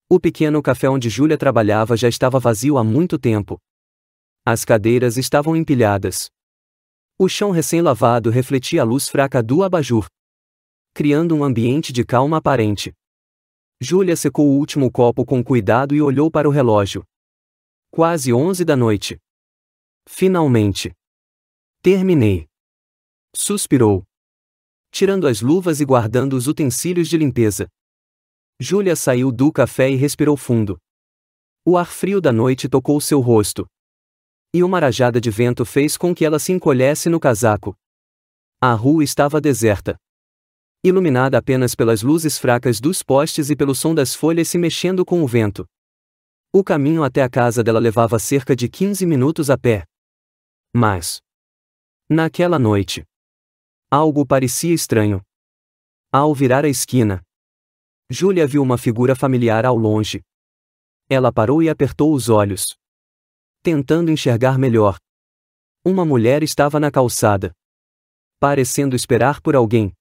O pequeno café onde Júlia trabalhava já estava vazio há muito tempo. As cadeiras estavam empilhadas. O chão recém-lavado refletia a luz fraca do abajur, criando um ambiente de calma aparente. Júlia secou o último copo com cuidado e olhou para o relógio. Quase 11 da noite. Finalmente. Terminei. Suspirou, tirando as luvas e guardando os utensílios de limpeza. Júlia saiu do café e respirou fundo. O ar frio da noite tocou seu rosto. E uma rajada de vento fez com que ela se encolhesse no casaco. A rua estava deserta, iluminada apenas pelas luzes fracas dos postes e pelo som das folhas se mexendo com o vento. O caminho até a casa dela levava cerca de 15 minutos a pé. Mas, naquela noite, algo parecia estranho. Ao virar a esquina, Júlia viu uma figura familiar ao longe. Ela parou e apertou os olhos, tentando enxergar melhor. Uma mulher estava na calçada, parecendo esperar por alguém.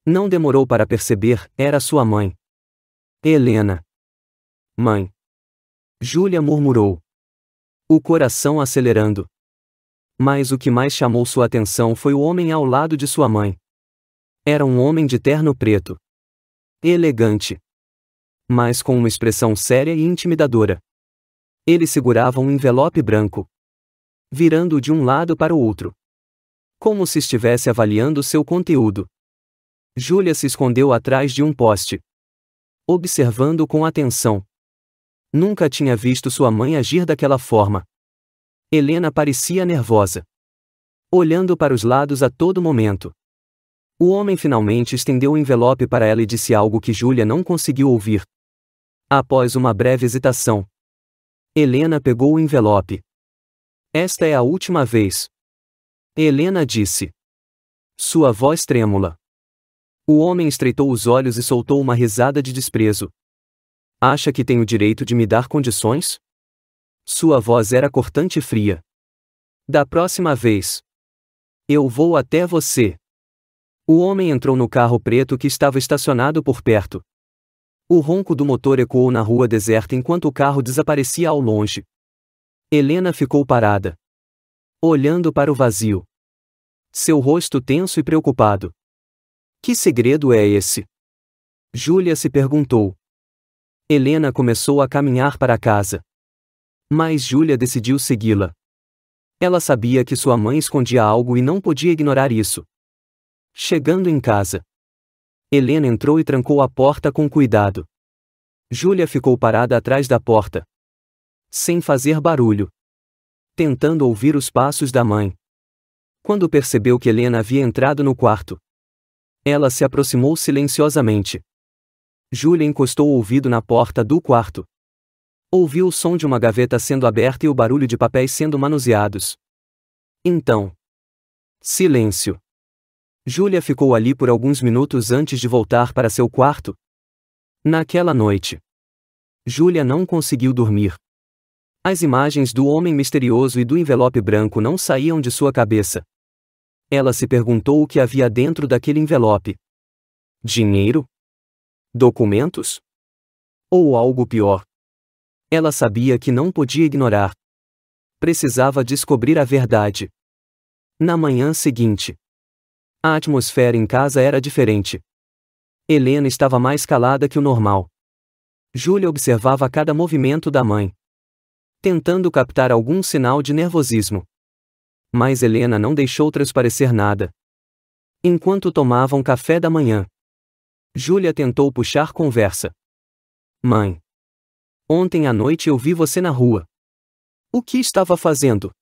Não demorou para perceber, era sua mãe. Helena. Mãe. Júlia murmurou, o coração acelerando. Mas o que mais chamou sua atenção foi o homem ao lado de sua mãe. Era um homem de terno preto. Elegante, mas com uma expressão séria e intimidadora. Ele segurava um envelope branco, virando-o de um lado para o outro, como se estivesse avaliando seu conteúdo. Júlia se escondeu atrás de um poste, observando com atenção. Nunca tinha visto sua mãe agir daquela forma. Helena parecia nervosa, olhando para os lados a todo momento. O homem finalmente estendeu o envelope para ela e disse algo que Júlia não conseguiu ouvir. Após uma breve hesitação, Helena pegou o envelope. Esta é a última vez. Helena disse, sua voz trêmula. O homem estreitou os olhos e soltou uma risada de desprezo. Acha que tem o direito de me dar condições? Sua voz era cortante e fria. Da próxima vez, eu vou até você. O homem entrou no carro preto que estava estacionado por perto. O ronco do motor ecoou na rua deserta enquanto o carro desaparecia ao longe. Helena ficou parada, olhando para o vazio. Seu rosto tenso e preocupado. Que segredo é esse? Júlia se perguntou. Helena começou a caminhar para casa. Mas Júlia decidiu segui-la. Ela sabia que sua mãe escondia algo e não podia ignorar isso. Chegando em casa, Helena entrou e trancou a porta com cuidado. Júlia ficou parada atrás da porta, sem fazer barulho, tentando ouvir os passos da mãe. Quando percebeu que Helena havia entrado no quarto, ela se aproximou silenciosamente. Júlia encostou o ouvido na porta do quarto. Ouviu o som de uma gaveta sendo aberta e o barulho de papéis sendo manuseados. Então, silêncio. Júlia ficou ali por alguns minutos antes de voltar para seu quarto. Naquela noite, Júlia não conseguiu dormir. As imagens do homem misterioso e do envelope branco não saíam de sua cabeça. Ela se perguntou o que havia dentro daquele envelope. Dinheiro? Documentos? Ou algo pior? Ela sabia que não podia ignorar. Precisava descobrir a verdade. Na manhã seguinte, a atmosfera em casa era diferente. Helena estava mais calada que o normal. Júlia observava cada movimento da mãe, tentando captar algum sinal de nervosismo. Mas Helena não deixou transparecer nada. Enquanto tomavam café da manhã, Júlia tentou puxar conversa. Mãe, ontem à noite eu vi você na rua. O que estava fazendo?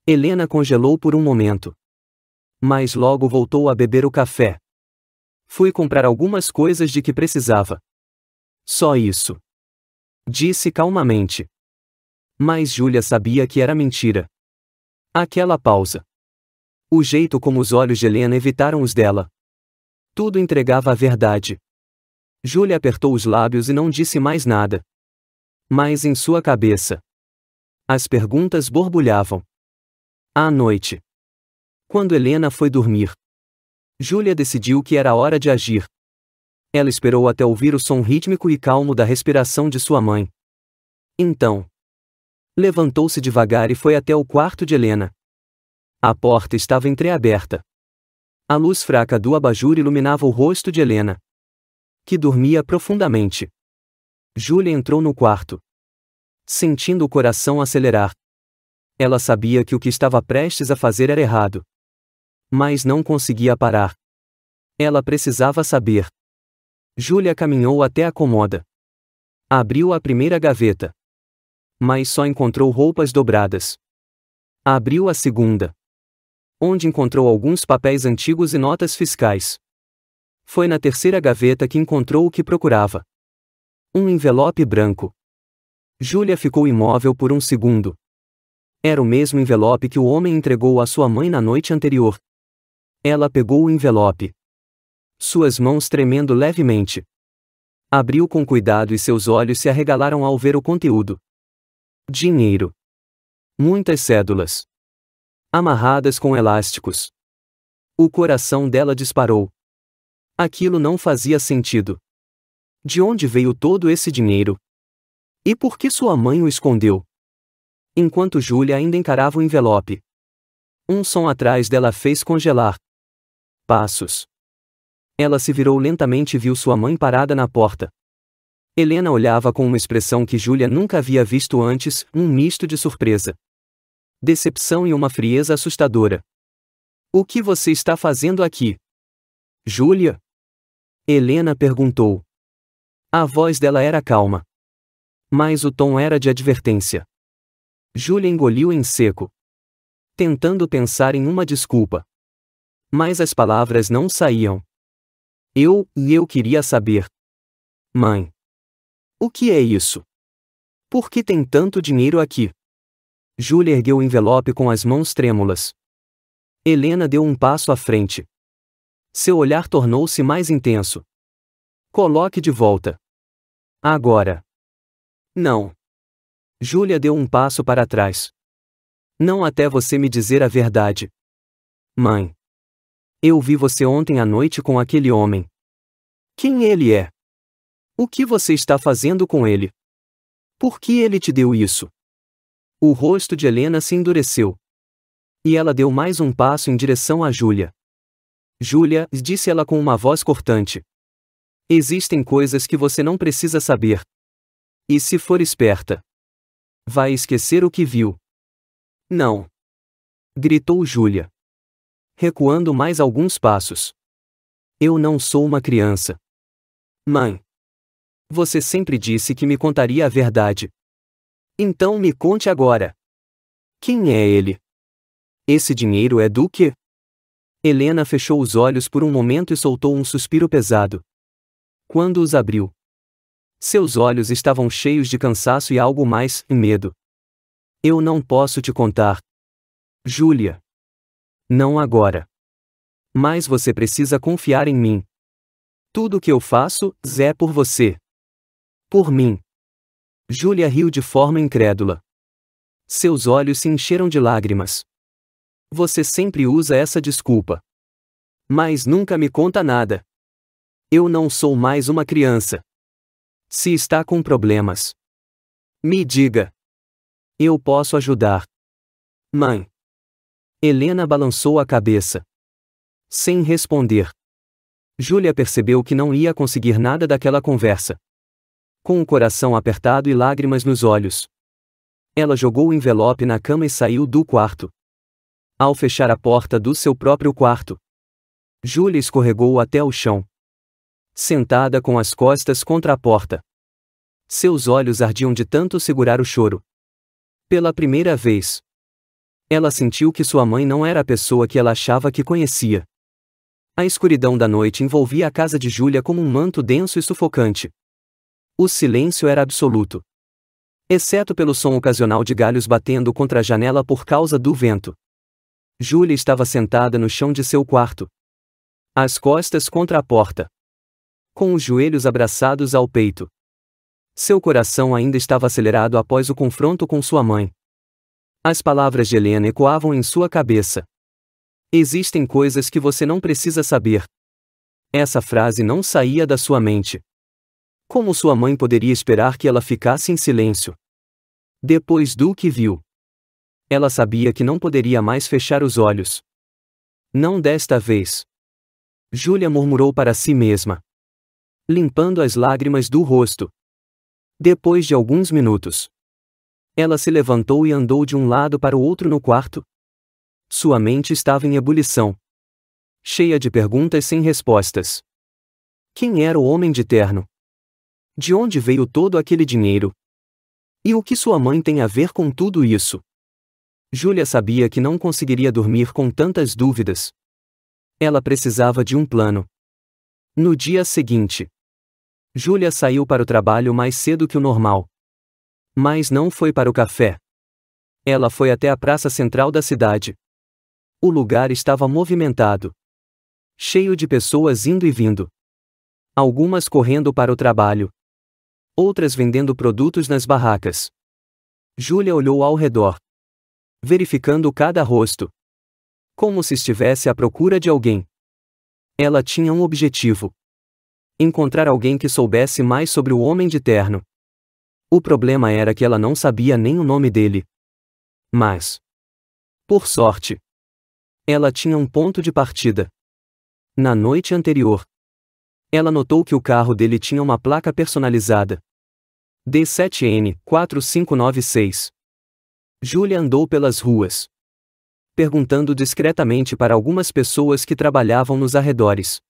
Helena congelou por um momento, mas logo voltou a beber o café. Fui comprar algumas coisas de que precisava. Só isso, disse calmamente. Mas Júlia sabia que era mentira. Aquela pausa, o jeito como os olhos de Helena evitaram os dela, tudo entregava a verdade. Júlia apertou os lábios e não disse mais nada. Mas em sua cabeça, as perguntas borbulhavam. À noite, quando Helena foi dormir, Júlia decidiu que era hora de agir. Ela esperou até ouvir o som rítmico e calmo da respiração de sua mãe. Então, levantou-se devagar e foi até o quarto de Helena. A porta estava entreaberta. A luz fraca do abajur iluminava o rosto de Helena, que dormia profundamente. Júlia entrou no quarto, sentindo o coração acelerar. Ela sabia que o que estava prestes a fazer era errado, mas não conseguia parar. Ela precisava saber. Júlia caminhou até a cômoda. Abriu a primeira gaveta, mas só encontrou roupas dobradas. Abriu a segunda, onde encontrou alguns papéis antigos e notas fiscais. Foi na terceira gaveta que encontrou o que procurava. Um envelope branco. Júlia ficou imóvel por um segundo. Era o mesmo envelope que o homem entregou à sua mãe na noite anterior. Ela pegou o envelope, suas mãos tremendo levemente. Abriu com cuidado e seus olhos se arregalaram ao ver o conteúdo. Dinheiro. Muitas cédulas, amarradas com elásticos. O coração dela disparou. Aquilo não fazia sentido. De onde veio todo esse dinheiro? E por que sua mãe o escondeu? Enquanto Júlia ainda encarava o envelope, um som atrás dela fez congelar. Passos. Ela se virou lentamente e viu sua mãe parada na porta. Helena olhava com uma expressão que Júlia nunca havia visto antes, um misto de surpresa, decepção e uma frieza assustadora. O que você está fazendo aqui? Júlia? Helena perguntou. A voz dela era calma, mas o tom era de advertência. Júlia engoliu em seco, tentando pensar em uma desculpa. Mas as palavras não saíam. Eu queria saber. Mãe. O que é isso? Por que tem tanto dinheiro aqui? Júlia ergueu o envelope com as mãos trêmulas. Helena deu um passo à frente. Seu olhar tornou-se mais intenso. Coloque de volta. Agora. Não. Júlia deu um passo para trás. Não até você me dizer a verdade. Mãe. Eu vi você ontem à noite com aquele homem. Quem ele é? O que você está fazendo com ele? Por que ele te deu isso? O rosto de Helena se endureceu. E ela deu mais um passo em direção a Júlia. Júlia, disse ela com uma voz cortante. Existem coisas que você não precisa saber. E se for esperta, vai esquecer o que viu. Não. Gritou Júlia, recuando mais alguns passos. Eu não sou uma criança. Mãe. Você sempre disse que me contaria a verdade. Então me conte agora. Quem é ele? Esse dinheiro é do quê? Helena fechou os olhos por um momento e soltou um suspiro pesado. Quando os abriu, seus olhos estavam cheios de cansaço e algo mais, medo. Eu não posso te contar. Júlia. Não agora. Mas você precisa confiar em mim. Tudo o que eu faço, é por você. Por mim. Júlia riu de forma incrédula. Seus olhos se encheram de lágrimas. Você sempre usa essa desculpa. Mas nunca me conta nada. Eu não sou mais uma criança. Se está com problemas, me diga. Eu posso ajudar. Mãe. Helena balançou a cabeça, sem responder. Júlia percebeu que não ia conseguir nada daquela conversa. Com o coração apertado e lágrimas nos olhos, ela jogou o envelope na cama e saiu do quarto. Ao fechar a porta do seu próprio quarto, Júlia escorregou até o chão, sentada com as costas contra a porta. Seus olhos ardiam de tanto segurar o choro. Pela primeira vez, ela sentiu que sua mãe não era a pessoa que ela achava que conhecia. A escuridão da noite envolvia a casa de Júlia como um manto denso e sufocante. O silêncio era absoluto, exceto pelo som ocasional de galhos batendo contra a janela por causa do vento. Júlia estava sentada no chão de seu quarto, as costas contra a porta, com os joelhos abraçados ao peito. Seu coração ainda estava acelerado após o confronto com sua mãe. As palavras de Helena ecoavam em sua cabeça. Existem coisas que você não precisa saber. Essa frase não saía da sua mente. Como sua mãe poderia esperar que ela ficasse em silêncio? Depois do que viu, ela sabia que não poderia mais fechar os olhos. Não desta vez. Júlia murmurou para si mesma, limpando as lágrimas do rosto. Depois de alguns minutos, ela se levantou e andou de um lado para o outro no quarto. Sua mente estava em ebulição, cheia de perguntas sem respostas. Quem era o homem de terno? De onde veio todo aquele dinheiro? E o que sua mãe tem a ver com tudo isso? Júlia sabia que não conseguiria dormir com tantas dúvidas. Ela precisava de um plano. No dia seguinte, Júlia saiu para o trabalho mais cedo que o normal. Mas não foi para o café. Ela foi até a praça central da cidade. O lugar estava movimentado, cheio de pessoas indo e vindo. Algumas correndo para o trabalho, outras vendendo produtos nas barracas. Júlia olhou ao redor, verificando cada rosto, como se estivesse à procura de alguém. Ela tinha um objetivo: encontrar alguém que soubesse mais sobre o homem de terno. O problema era que ela não sabia nem o nome dele. Mas, por sorte, ela tinha um ponto de partida. Na noite anterior, ela notou que o carro dele tinha uma placa personalizada: D7N 4596. Júlia andou pelas ruas, perguntando discretamente para algumas pessoas que trabalhavam nos arredores,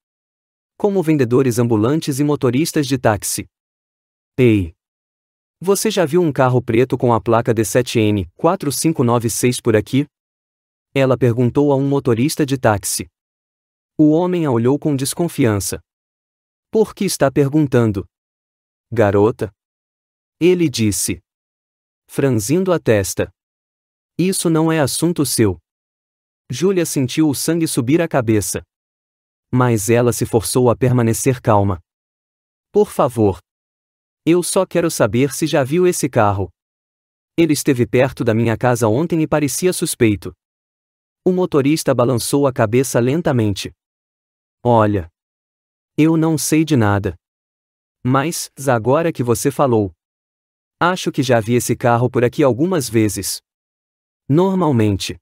como vendedores ambulantes e motoristas de táxi. Ei! Você já viu um carro preto com a placa D7N 4596 por aqui? Ela perguntou a um motorista de táxi. O homem a olhou com desconfiança. Por que está perguntando? Garota? Ele disse, franzindo a testa. Isso não é assunto seu. Júlia sentiu o sangue subir à cabeça. Mas ela se forçou a permanecer calma. Por favor. Eu só quero saber se já viu esse carro. Ele esteve perto da minha casa ontem e parecia suspeito. O motorista balançou a cabeça lentamente. Olha. Eu não sei de nada. Mas, agora que você falou, acho que já vi esse carro por aqui algumas vezes. Normalmente,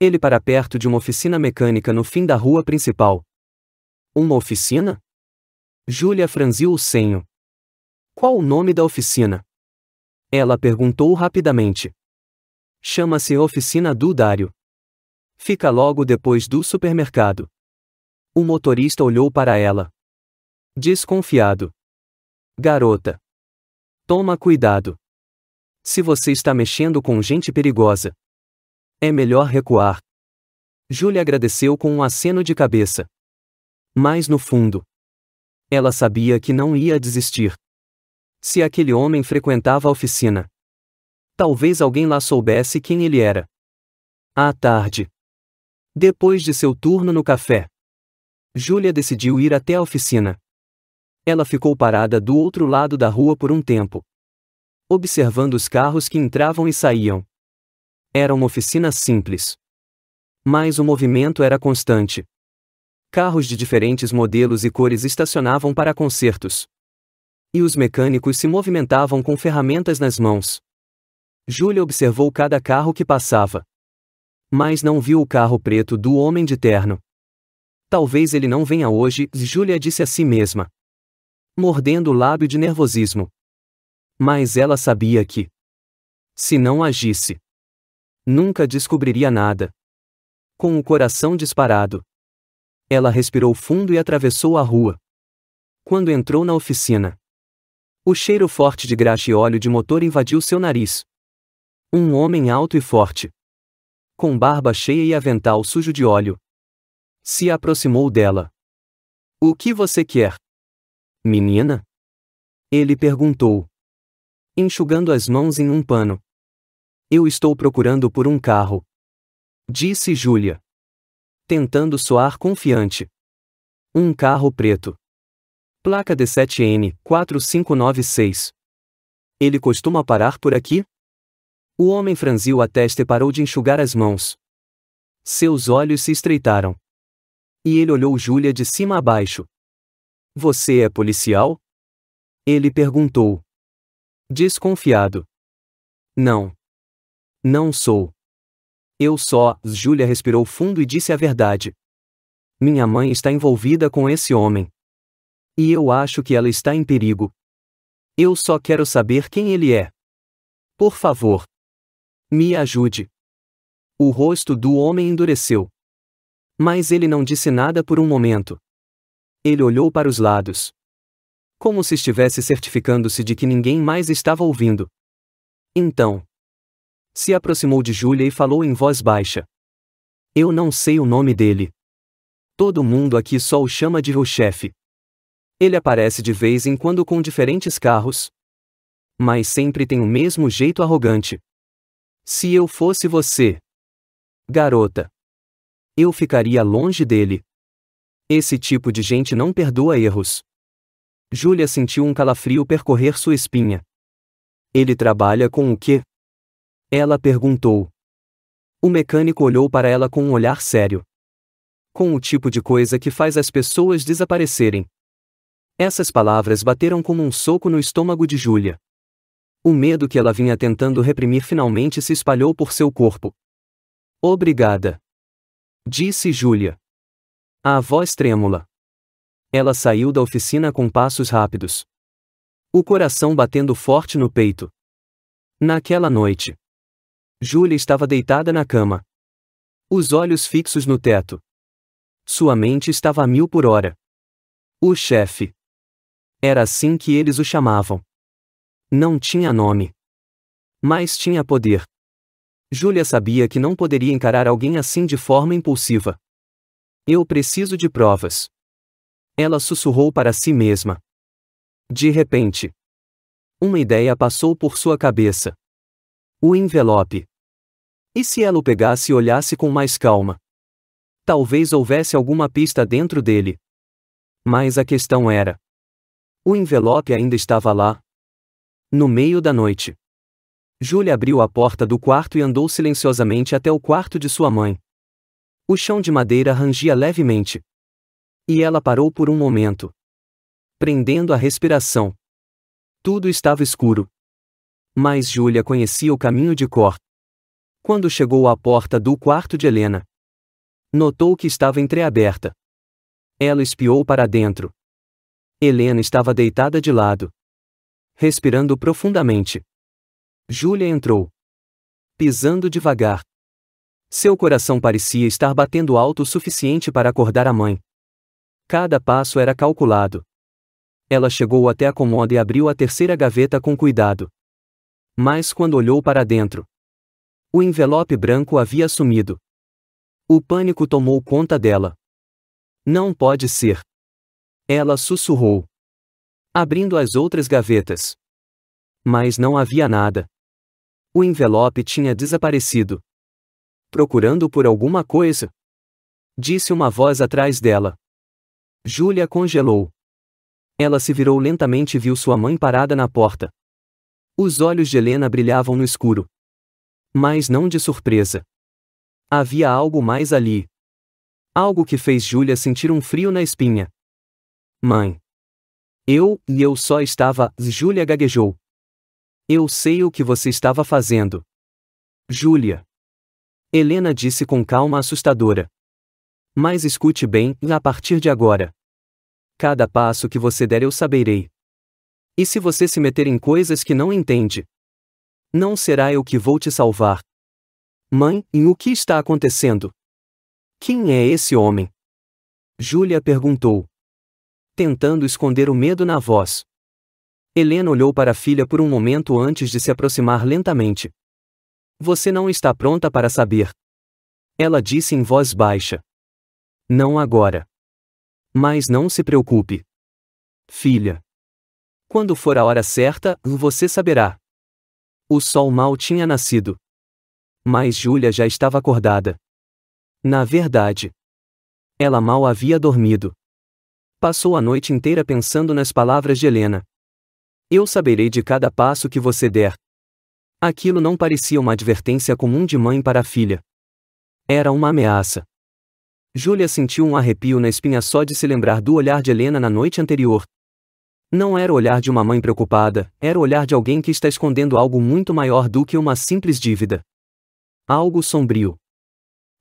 ele para perto de uma oficina mecânica no fim da rua principal. Uma oficina? Júlia franziu o senho. Qual o nome da oficina? Ela perguntou rapidamente. Chama-se Oficina do Dário. Fica logo depois do supermercado. O motorista olhou para ela, desconfiado. Garota, toma cuidado. Se você está mexendo com gente perigosa, é melhor recuar. Júlia agradeceu com um aceno de cabeça. Mas no fundo, ela sabia que não ia desistir. Se aquele homem frequentava a oficina, talvez alguém lá soubesse quem ele era. À tarde, depois de seu turno no café, Júlia decidiu ir até a oficina. Ela ficou parada do outro lado da rua por um tempo, observando os carros que entravam e saíam. Era uma oficina simples, mas o movimento era constante. Carros de diferentes modelos e cores estacionavam para consertos, e os mecânicos se movimentavam com ferramentas nas mãos. Júlia observou cada carro que passava, mas não viu o carro preto do homem de terno. Talvez ele não venha hoje, Júlia disse a si mesma, mordendo o lábio de nervosismo. Mas ela sabia que, se não agisse, nunca descobriria nada. Com o coração disparado, ela respirou fundo e atravessou a rua. Quando entrou na oficina, o cheiro forte de graxa e óleo de motor invadiu seu nariz. Um homem alto e forte, com barba cheia e avental sujo de óleo, se aproximou dela. O que você quer? Menina? Ele perguntou, enxugando as mãos em um pano. Eu estou procurando por um carro, disse Júlia, tentando soar confiante. Um carro preto. Placa D7N 4596. Ele costuma parar por aqui? O homem franziu a testa e parou de enxugar as mãos. Seus olhos se estreitaram. E ele olhou Júlia de cima a baixo. Você é policial? Ele perguntou. Desconfiado. Não. Não sou. Eu só. Júlia respirou fundo e disse a verdade. Minha mãe está envolvida com esse homem. E eu acho que ela está em perigo. Eu só quero saber quem ele é. Por favor. Me ajude. O rosto do homem endureceu. Mas ele não disse nada por um momento. Ele olhou para os lados. Como se estivesse certificando-se de que ninguém mais estava ouvindo. Então. Se aproximou de Júlia e falou em voz baixa. Eu não sei o nome dele. Todo mundo aqui só o chama de o chefe. Ele aparece de vez em quando com diferentes carros. Mas sempre tem o mesmo jeito arrogante. Se eu fosse você, garota, eu ficaria longe dele. Esse tipo de gente não perdoa erros. Júlia sentiu um calafrio percorrer sua espinha. Ele trabalha com o quê? Ela perguntou. O mecânico olhou para ela com um olhar sério. Com o tipo de coisa que faz as pessoas desaparecerem. Essas palavras bateram como um soco no estômago de Júlia. O medo que ela vinha tentando reprimir finalmente se espalhou por seu corpo. Obrigada. Disse Júlia. A voz trêmula. Ela saiu da oficina com passos rápidos. O coração batendo forte no peito. Naquela noite. Júlia estava deitada na cama. Os olhos fixos no teto. Sua mente estava a 1000 por hora. O chefe. Era assim que eles o chamavam. Não tinha nome. Mas tinha poder. Júlia sabia que não poderia encarar alguém assim de forma impulsiva. Eu preciso de provas. Ela sussurrou para si mesma. De repente. Uma ideia passou por sua cabeça. O envelope. E se ela o pegasse e olhasse com mais calma? Talvez houvesse alguma pista dentro dele. Mas a questão era. O envelope ainda estava lá. No meio da noite. Júlia abriu a porta do quarto e andou silenciosamente até o quarto de sua mãe. O chão de madeira rangia levemente. E ela parou por um momento. Prendendo a respiração. Tudo estava escuro. Mas Júlia conhecia o caminho de cor. Quando chegou à porta do quarto de Helena, notou que estava entreaberta. Ela espiou para dentro. Helena estava deitada de lado, respirando profundamente. Júlia entrou, pisando devagar. Seu coração parecia estar batendo alto o suficiente para acordar a mãe. Cada passo era calculado. Ela chegou até a cômoda e abriu a terceira gaveta com cuidado. Mas quando olhou para dentro, o envelope branco havia sumido. O pânico tomou conta dela. Não pode ser. Ela sussurrou, abrindo as outras gavetas. Mas não havia nada. O envelope tinha desaparecido. Procurando por alguma coisa? Disse uma voz atrás dela. Júlia congelou. Ela se virou lentamente e viu sua mãe parada na porta. Os olhos de Helena brilhavam no escuro. Mas não de surpresa. Havia algo mais ali. Algo que fez Júlia sentir um frio na espinha. Mãe. Eu só estava... Júlia gaguejou. Eu sei o que você estava fazendo. Júlia. Helena disse com calma assustadora. Mas escute bem, a partir de agora. Cada passo que você der eu saberei. E se você se meter em coisas que não entende, não será eu que vou te salvar. Mãe, o que está acontecendo? Quem é esse homem? Júlia perguntou, tentando esconder o medo na voz. Helena olhou para a filha por um momento antes de se aproximar lentamente. Você não está pronta para saber. Ela disse em voz baixa. Não agora. Mas não se preocupe. Filha. Quando for a hora certa, você saberá. O sol mal tinha nascido. Mas Júlia já estava acordada. Na verdade, ela mal havia dormido. Passou a noite inteira pensando nas palavras de Helena. Eu saberei de cada passo que você der. Aquilo não parecia uma advertência comum de mãe para a filha. Era uma ameaça. Júlia sentiu um arrepio na espinha só de se lembrar do olhar de Helena na noite anterior. Não era o olhar de uma mãe preocupada, era o olhar de alguém que está escondendo algo muito maior do que uma simples dívida. Algo sombrio.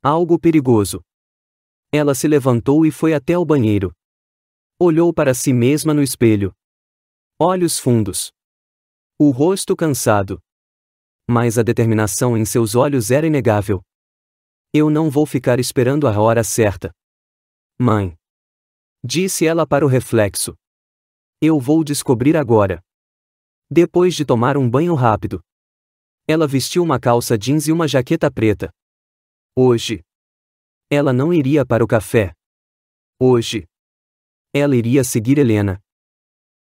Algo perigoso. Ela se levantou e foi até o banheiro. Olhou para si mesma no espelho. Olhos fundos. O rosto cansado. Mas a determinação em seus olhos era inegável. Eu não vou ficar esperando a hora certa. Mãe. Disse ela para o reflexo. Eu vou descobrir agora. Depois de tomar um banho rápido, ela vestiu uma calça jeans e uma jaqueta preta. Hoje, ela não iria para o café. Hoje, ela iria seguir Helena.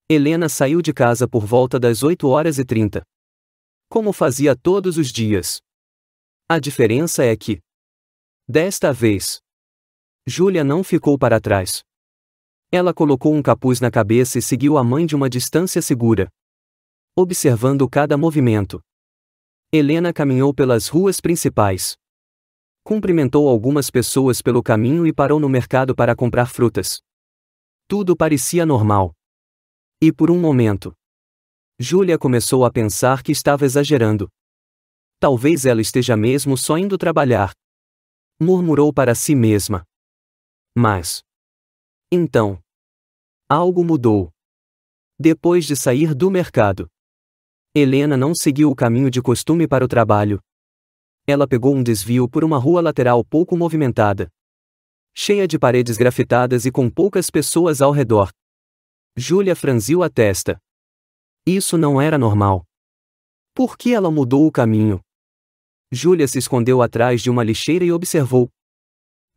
Helena saiu de casa por volta das 8h30. Como fazia todos os dias. A diferença é que, desta vez, Júlia não ficou para trás. Ela colocou um capuz na cabeça e seguiu a mãe de uma distância segura, observando cada movimento. Helena caminhou pelas ruas principais. Cumprimentou algumas pessoas pelo caminho e parou no mercado para comprar frutas. Tudo parecia normal. E por um momento, Júlia começou a pensar que estava exagerando. Talvez ela esteja mesmo só indo trabalhar. Murmurou para si mesma. Mas, então, algo mudou. Depois de sair do mercado, Helena não seguiu o caminho de costume para o trabalho. Ela pegou um desvio por uma rua lateral pouco movimentada, cheia de paredes grafitadas e com poucas pessoas ao redor. Júlia franziu a testa. Isso não era normal. Por que ela mudou o caminho? Júlia se escondeu atrás de uma lixeira e observou.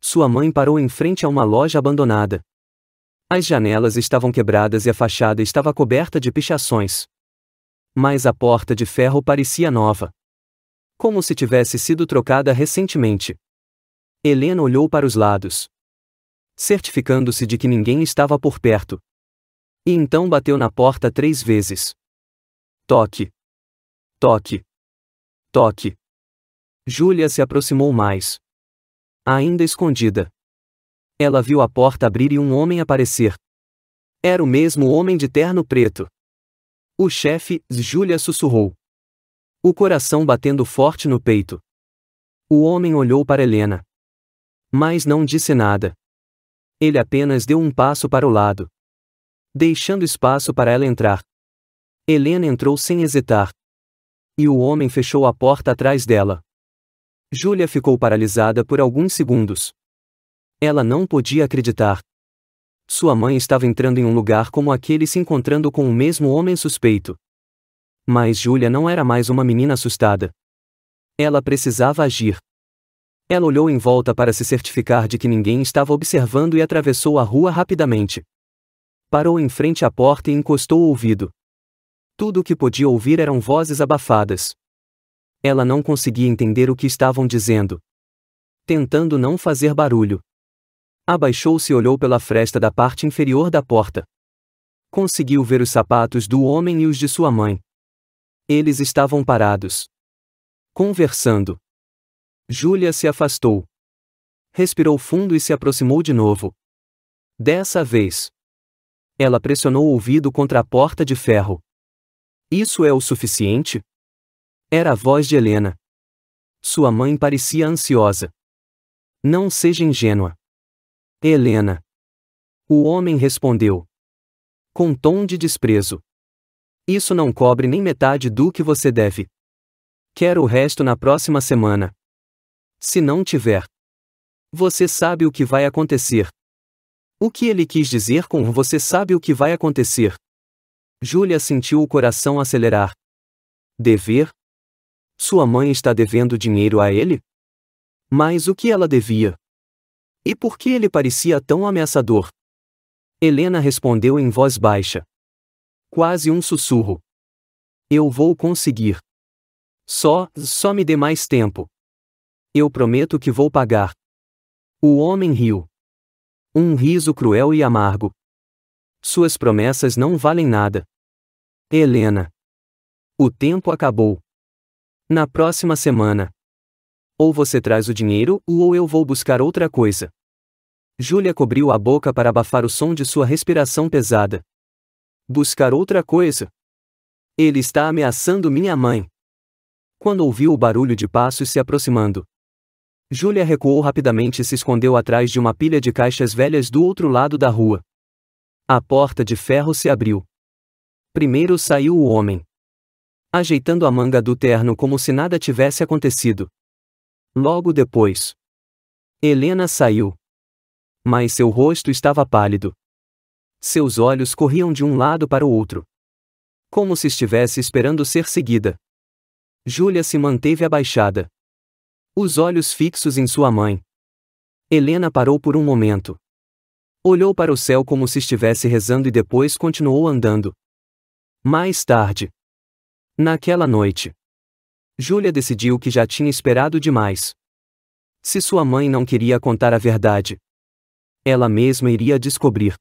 Sua mãe parou em frente a uma loja abandonada. As janelas estavam quebradas e a fachada estava coberta de pichações. Mas a porta de ferro parecia nova. Como se tivesse sido trocada recentemente. Helena olhou para os lados, certificando-se de que ninguém estava por perto. E então bateu na porta 3 vezes. Toque. Toque. Toque. Júlia se aproximou mais. Ainda escondida. Ela viu a porta abrir e um homem aparecer. Era o mesmo homem de terno preto. O chefe, Júlia sussurrou. O coração batendo forte no peito. O homem olhou para Helena. Mas não disse nada. Ele apenas deu um passo para o lado, deixando espaço para ela entrar. Helena entrou sem hesitar. E o homem fechou a porta atrás dela. Júlia ficou paralisada por alguns segundos. Ela não podia acreditar. Sua mãe estava entrando em um lugar como aquele e se encontrando com o mesmo homem suspeito. Mas Júlia não era mais uma menina assustada. Ela precisava agir. Ela olhou em volta para se certificar de que ninguém estava observando e atravessou a rua rapidamente. Parou em frente à porta e encostou o ouvido. Tudo o que podia ouvir eram vozes abafadas. Ela não conseguia entender o que estavam dizendo. Tentando não fazer barulho, abaixou-se e olhou pela fresta da parte inferior da porta. Conseguiu ver os sapatos do homem e os de sua mãe. Eles estavam parados, conversando. Júlia se afastou. Respirou fundo e se aproximou de novo. Dessa vez, ela pressionou o ouvido contra a porta de ferro. Isso é o suficiente? Era a voz de Helena. Sua mãe parecia ansiosa. Não seja ingênua. Helena. O homem respondeu, com tom de desprezo. Isso não cobre nem metade do que você deve. Quero o resto na próxima semana. Se não tiver, você sabe o que vai acontecer. O que ele quis dizer com você sabe o que vai acontecer? Júlia sentiu o coração acelerar. Dever? Sua mãe está devendo dinheiro a ele? Mas o que ela devia? E por que ele parecia tão ameaçador? Helena respondeu em voz baixa. Quase um sussurro. Eu vou conseguir. Só me dê mais tempo. Eu prometo que vou pagar. O homem riu. Um riso cruel e amargo. Suas promessas não valem nada. Helena. O tempo acabou. Na próxima semana. Ou você traz o dinheiro, ou eu vou buscar outra coisa. Júlia cobriu a boca para abafar o som de sua respiração pesada. Buscar outra coisa? Ele está ameaçando minha mãe. Quando ouviu o barulho de passos se aproximando, Júlia recuou rapidamente e se escondeu atrás de uma pilha de caixas velhas do outro lado da rua. A porta de ferro se abriu. Primeiro saiu o homem, ajeitando a manga do terno como se nada tivesse acontecido. Logo depois, Helena saiu. Mas seu rosto estava pálido. Seus olhos corriam de um lado para o outro, como se estivesse esperando ser seguida. Júlia se manteve abaixada, os olhos fixos em sua mãe. Helena parou por um momento. Olhou para o céu como se estivesse rezando e depois continuou andando. Mais tarde, naquela noite, Júlia decidiu que já tinha esperado demais. Se sua mãe não queria contar a verdade, ela mesma iria descobrir.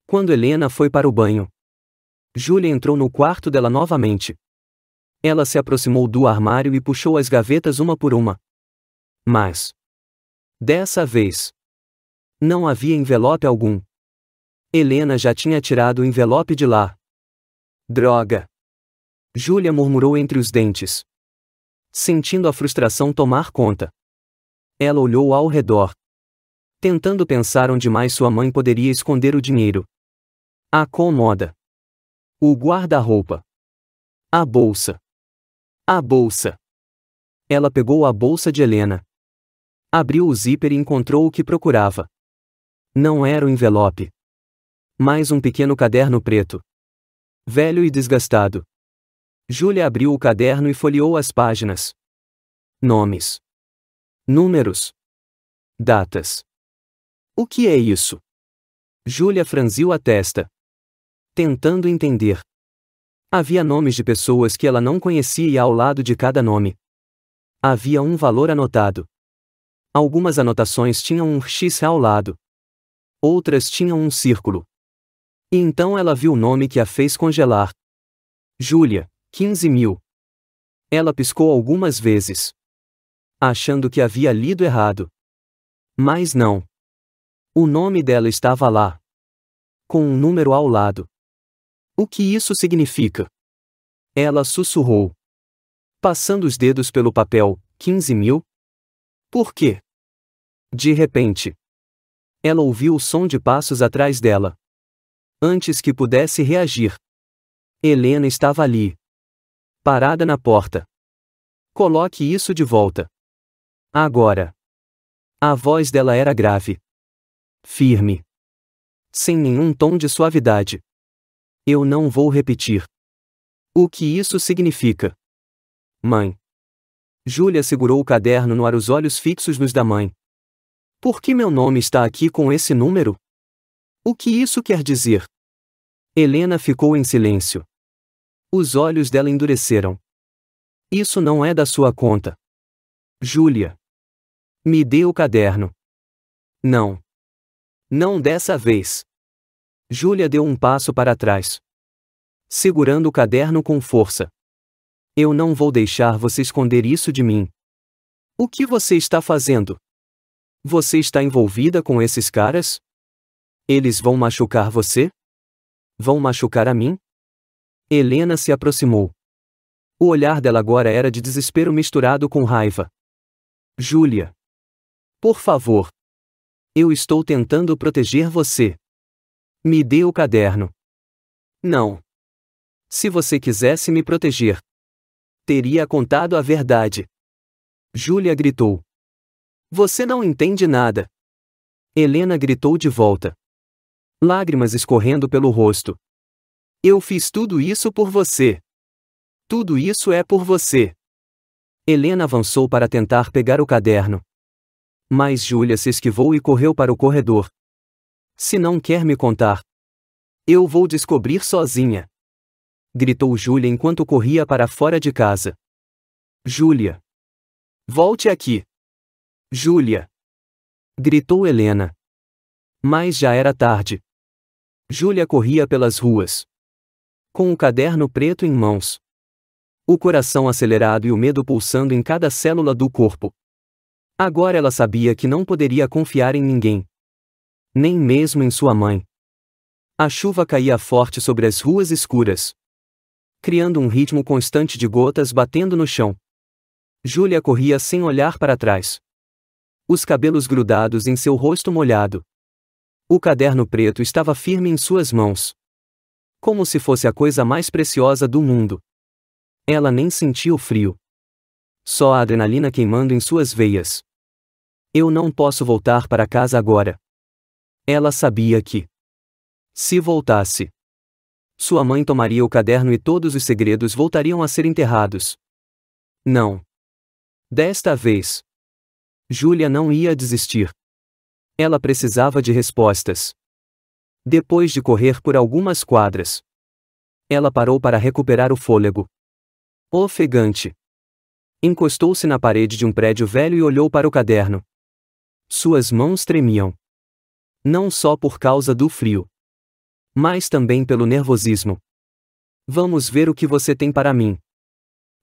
Quando Helena foi para o banho, Júlia entrou no quarto dela novamente. Ela se aproximou do armário e puxou as gavetas uma por uma. Mas, dessa vez, não havia envelope algum. Helena já tinha tirado o envelope de lá. Droga! Júlia murmurou entre os dentes, sentindo a frustração tomar conta. Ela olhou ao redor, tentando pensar onde mais sua mãe poderia esconder o dinheiro. A cômoda. O guarda-roupa. A bolsa. A bolsa. Ela pegou a bolsa de Helena. Abriu o zíper e encontrou o que procurava. Não era o envelope, mas um pequeno caderno preto, velho e desgastado. Júlia abriu o caderno e folheou as páginas. Nomes. Números. Datas. O que é isso? Júlia franziu a testa, tentando entender. Havia nomes de pessoas que ela não conhecia e ao lado de cada nome havia um valor anotado. Algumas anotações tinham um X ao lado. Outras tinham um círculo. E então ela viu o nome que a fez congelar. Júlia, 15.000. Ela piscou algumas vezes, achando que havia lido errado. Mas não. O nome dela estava lá, com um número ao lado. O que isso significa? Ela sussurrou, passando os dedos pelo papel. 15.000? Por quê? De repente, ela ouviu o som de passos atrás dela. Antes que pudesse reagir, Helena estava ali, parada na porta. Coloque isso de volta. Agora. A voz dela era grave, firme, sem nenhum tom de suavidade. Eu não vou repetir. O que isso significa? Mãe. Júlia segurou o caderno no ar, os olhos fixos nos da mãe. Por que meu nome está aqui com esse número? O que isso quer dizer? Helena ficou em silêncio. Os olhos dela endureceram. Isso não é da sua conta. Júlia. Me dê o caderno. Não. Não dessa vez. Júlia deu um passo para trás, segurando o caderno com força. Eu não vou deixar você esconder isso de mim. O que você está fazendo? Você está envolvida com esses caras? Eles vão machucar você? Vão machucar a mim? Helena se aproximou. O olhar dela agora era de desespero misturado com raiva. Júlia. Por favor. Eu estou tentando proteger você. Me dê o caderno. Não. Se você quisesse me proteger, teria contado a verdade. Júlia gritou. Você não entende nada. Helena gritou de volta, lágrimas escorrendo pelo rosto. Eu fiz tudo isso por você. Tudo isso é por você. Helena avançou para tentar pegar o caderno, mas Júlia se esquivou e correu para o corredor. Se não quer me contar, eu vou descobrir sozinha, gritou Júlia enquanto corria para fora de casa. Júlia. Volte aqui. Júlia. Gritou Helena. Mas já era tarde. Júlia corria pelas ruas, com o caderno preto em mãos, o coração acelerado e o medo pulsando em cada célula do corpo. Agora ela sabia que não poderia confiar em ninguém. Nem mesmo em sua mãe. A chuva caía forte sobre as ruas escuras, criando um ritmo constante de gotas batendo no chão. Júlia corria sem olhar para trás, os cabelos grudados em seu rosto molhado. O caderno preto estava firme em suas mãos, como se fosse a coisa mais preciosa do mundo. Ela nem sentia o frio, só a adrenalina queimando em suas veias. Eu não posso voltar para casa agora. Ela sabia que, se voltasse, sua mãe tomaria o caderno e todos os segredos voltariam a ser enterrados. Não. Desta vez, Júlia não ia desistir. Ela precisava de respostas. Depois de correr por algumas quadras, ela parou para recuperar o fôlego. Ofegante. Encostou-se na parede de um prédio velho e olhou para o caderno. Suas mãos tremiam. Não só por causa do frio, mas também pelo nervosismo. Vamos ver o que você tem para mim,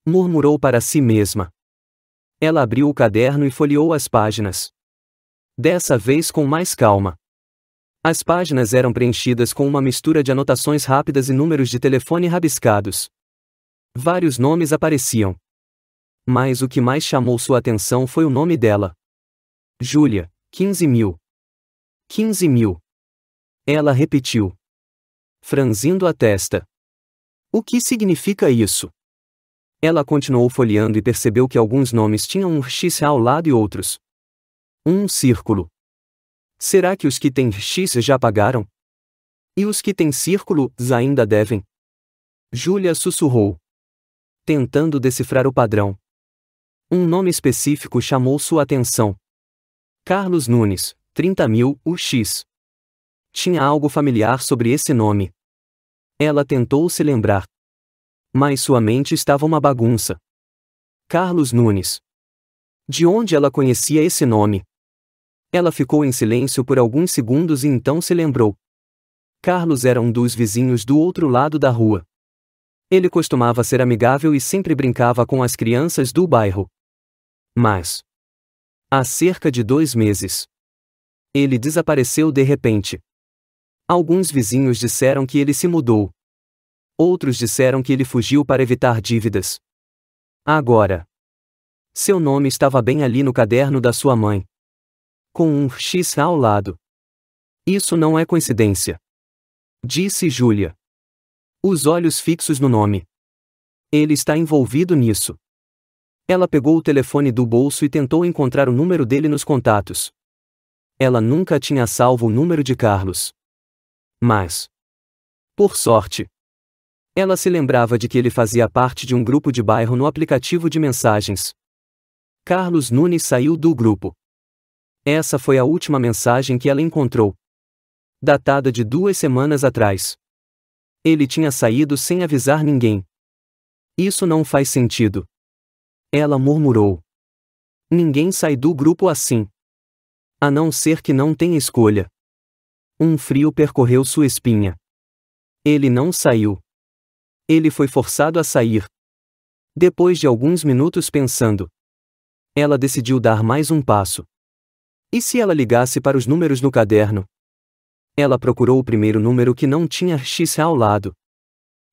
murmurou para si mesma. Ela abriu o caderno e folheou as páginas. Dessa vez com mais calma. As páginas eram preenchidas com uma mistura de anotações rápidas e números de telefone rabiscados. Vários nomes apareciam. Mas o que mais chamou sua atenção foi o nome dela. Júlia, 15.000. 15.000. Ela repetiu, franzindo a testa. O que significa isso? Ela continuou folheando e percebeu que alguns nomes tinham um X ao lado e outros um círculo. Será que os que têm X já pagaram? E os que têm círculos ainda devem? Júlia sussurrou, tentando decifrar o padrão. Um nome específico chamou sua atenção. Carlos Nunes, 30.000, UX. Tinha algo familiar sobre esse nome. Ela tentou se lembrar, mas sua mente estava uma bagunça. Carlos Nunes. De onde ela conhecia esse nome? Ela ficou em silêncio por alguns segundos e então se lembrou. Carlos era um dos vizinhos do outro lado da rua. Ele costumava ser amigável e sempre brincava com as crianças do bairro. Mas, há cerca de 2 meses, ele desapareceu de repente. Alguns vizinhos disseram que ele se mudou. Outros disseram que ele fugiu para evitar dívidas. Agora, seu nome estava bem ali no caderno da sua mãe, com um X ao lado. Isso não é coincidência, disse Júlia, os olhos fixos no nome. Ele está envolvido nisso. Ela pegou o telefone do bolso e tentou encontrar o número dele nos contatos. Ela nunca tinha salvo o número de Carlos. Mas, por sorte, ela se lembrava de que ele fazia parte de um grupo de bairro no aplicativo de mensagens. Carlos Nunes saiu do grupo. Essa foi a última mensagem que ela encontrou, datada de 2 semanas atrás. Ele tinha saído sem avisar ninguém. Isso não faz sentido. Ela murmurou. Ninguém sai do grupo assim. A não ser que não tenha escolha. Um frio percorreu sua espinha. Ele não saiu. Ele foi forçado a sair. Depois de alguns minutos pensando, ela decidiu dar mais um passo. E se ela ligasse para os números no caderno? Ela procurou o primeiro número que não tinha X ao lado.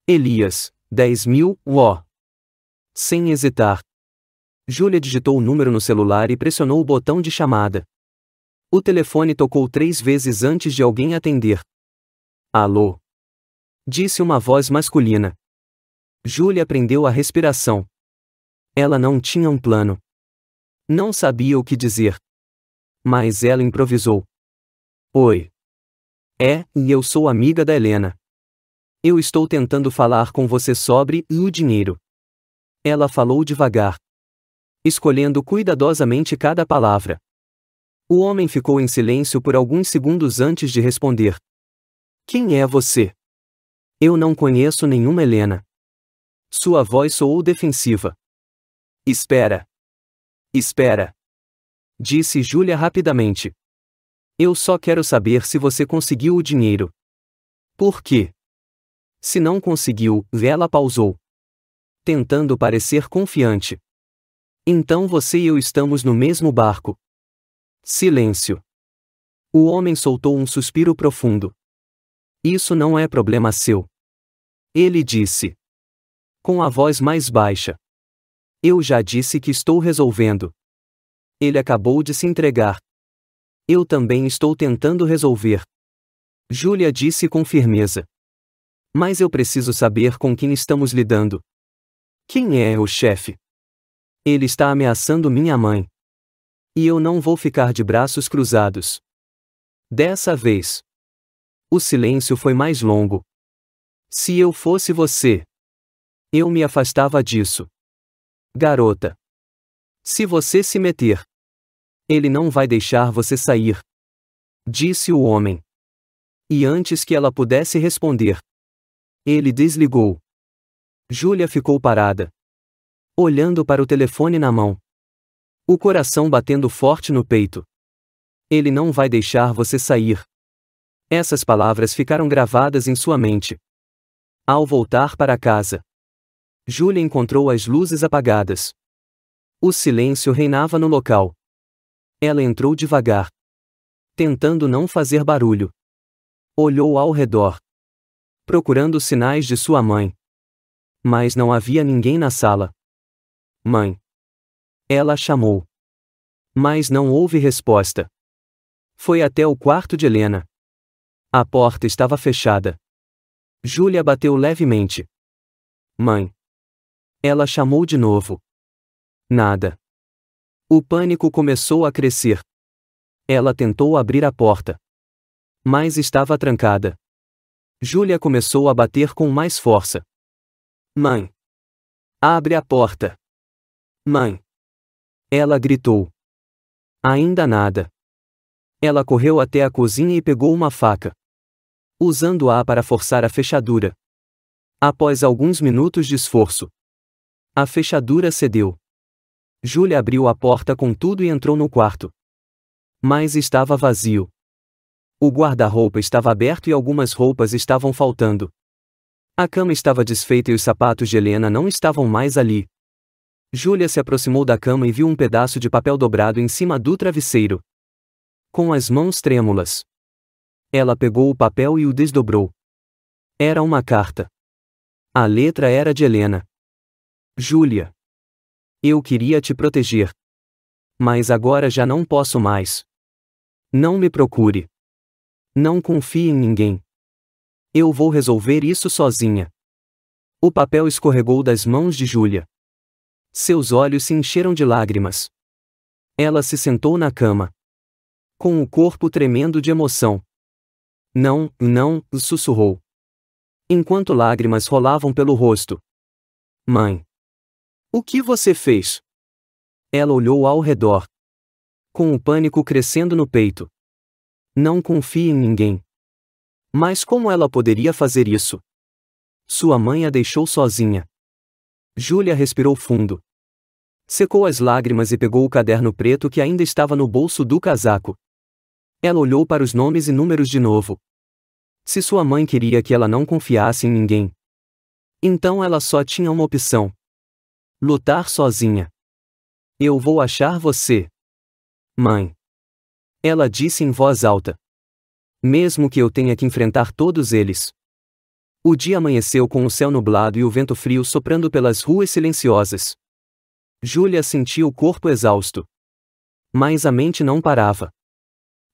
Elias, 10.000, UO. Sem hesitar, Júlia digitou o número no celular e pressionou o botão de chamada. O telefone tocou 3 vezes antes de alguém atender. Alô? Disse uma voz masculina. Júlia prendeu a respiração. Ela não tinha um plano. Não sabia o que dizer. Mas ela improvisou. Oi. E eu sou amiga da Helena. Eu estou tentando falar com você sobre o dinheiro. Ela falou devagar, escolhendo cuidadosamente cada palavra. O homem ficou em silêncio por alguns segundos antes de responder. Quem é você? Eu não conheço nenhuma Helena. Sua voz soou defensiva. Espera. Espera. Disse Júlia rapidamente. Eu só quero saber se você conseguiu o dinheiro. Por quê? Se não conseguiu, ela pausou, tentando parecer confiante. Então você e eu estamos no mesmo barco. Silêncio. O homem soltou um suspiro profundo. Isso não é problema seu. Ele disse, com a voz mais baixa. Eu já disse que estou resolvendo. Ele acabou de se entregar. Eu também estou tentando resolver. Júlia disse com firmeza. Mas eu preciso saber com quem estamos lidando. Quem é o chefe? Ele está ameaçando minha mãe. E eu não vou ficar de braços cruzados. Dessa vez. O silêncio foi mais longo. Se eu fosse você, eu me afastava disso. Garota. Se você se meter, ele não vai deixar você sair. Disse o homem. E antes que ela pudesse responder, ele desligou. Júlia ficou parada, olhando para o telefone na mão. O coração batendo forte no peito. Ele não vai deixar você sair. Essas palavras ficaram gravadas em sua mente. Ao voltar para casa, Júlia encontrou as luzes apagadas. O silêncio reinava no local. Ela entrou devagar, tentando não fazer barulho. Olhou ao redor, procurando sinais de sua mãe. Mas não havia ninguém na sala. Mãe. Ela chamou. Mas não houve resposta. Foi até o quarto de Helena. A porta estava fechada. Júlia bateu levemente. Mãe. Ela chamou de novo. Nada. O pânico começou a crescer. Ela tentou abrir a porta, mas estava trancada. Júlia começou a bater com mais força. Mãe. Abre a porta. Mãe. Ela gritou. Ainda nada. Ela correu até a cozinha e pegou uma faca, usando-a para forçar a fechadura. Após alguns minutos de esforço, a fechadura cedeu. Júlia abriu a porta com tudo e entrou no quarto. Mas estava vazio. O guarda-roupa estava aberto e algumas roupas estavam faltando. A cama estava desfeita e os sapatos de Helena não estavam mais ali. Júlia se aproximou da cama e viu um pedaço de papel dobrado em cima do travesseiro. Com as mãos trêmulas, ela pegou o papel e o desdobrou. Era uma carta. A letra era de Helena. Júlia. Eu queria te proteger. Mas agora já não posso mais. Não me procure. Não confie em ninguém. Eu vou resolver isso sozinha. O papel escorregou das mãos de Júlia. Seus olhos se encheram de lágrimas. Ela se sentou na cama, com o corpo tremendo de emoção. Não, não, sussurrou, enquanto lágrimas rolavam pelo rosto. Mãe. O que você fez? Ela olhou ao redor, com o pânico crescendo no peito. Não confie em ninguém. Mas como ela poderia fazer isso? Sua mãe a deixou sozinha. Júlia respirou fundo. Secou as lágrimas e pegou o caderno preto que ainda estava no bolso do casaco. Ela olhou para os nomes e números de novo. Se sua mãe queria que ela não confiasse em ninguém, então ela só tinha uma opção: lutar sozinha. Eu vou achar você, mãe. Ela disse em voz alta. Mesmo que eu tenha que enfrentar todos eles. O dia amanheceu com o céu nublado e o vento frio soprando pelas ruas silenciosas. Júlia sentia o corpo exausto. Mas a mente não parava.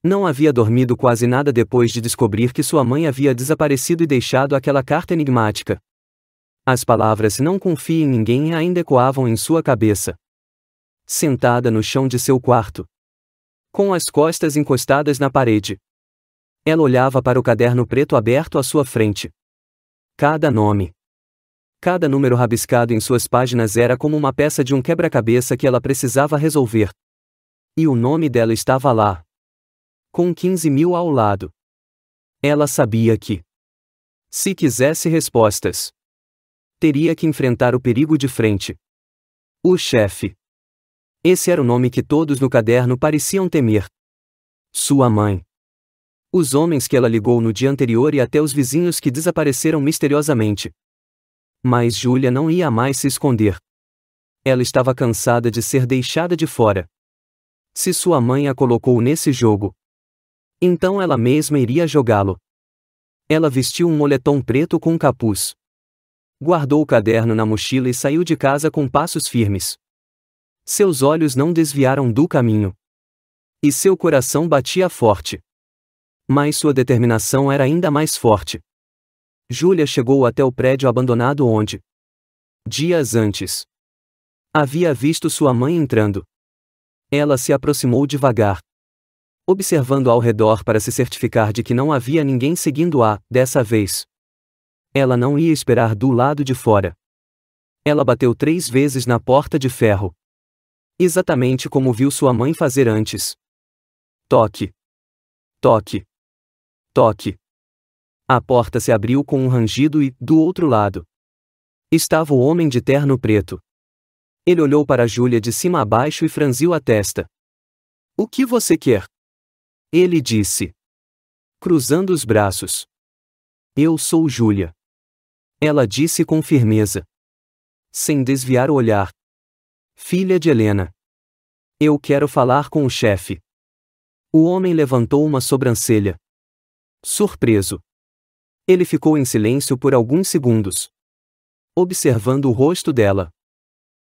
Não havia dormido quase nada depois de descobrir que sua mãe havia desaparecido e deixado aquela carta enigmática. As palavras "não confie em ninguém" ainda ecoavam em sua cabeça. Sentada no chão de seu quarto, com as costas encostadas na parede, ela olhava para o caderno preto aberto à sua frente. Cada nome, cada número rabiscado em suas páginas era como uma peça de um quebra-cabeça que ela precisava resolver. E o nome dela estava lá, com 15.000 ao lado. Ela sabia que, se quisesse respostas, teria que enfrentar o perigo de frente. O chefe. Esse era o nome que todos no caderno pareciam temer. Sua mãe. Os homens que ela ligou no dia anterior e até os vizinhos que desapareceram misteriosamente. Mas Júlia não ia mais se esconder. Ela estava cansada de ser deixada de fora. Se sua mãe a colocou nesse jogo, Então ela mesma iria jogá-lo. Ela vestiu um moletom preto com um capuz. Guardou o caderno na mochila e saiu de casa com passos firmes. Seus olhos não desviaram do caminho. E seu coração batia forte. Mas sua determinação era ainda mais forte. Júlia chegou até o prédio abandonado onde, dias antes, havia visto sua mãe entrando. Ela se aproximou devagar, observando ao redor para se certificar de que não havia ninguém seguindo-a, dessa vez. Ela não ia esperar do lado de fora. Ela bateu 3 vezes na porta de ferro. Exatamente como viu sua mãe fazer antes. Toque. Toque. Toque. A porta se abriu com um rangido e, do outro lado, estava o homem de terno preto. Ele olhou para Júlia de cima a baixo e franziu a testa. O que você quer? Ele disse, cruzando os braços. Eu sou Júlia. Ela disse com firmeza, sem desviar o olhar. Filha de Helena. Eu quero falar com o chefe. O homem levantou uma sobrancelha. Surpreso. Ele ficou em silêncio por alguns segundos, observando o rosto dela,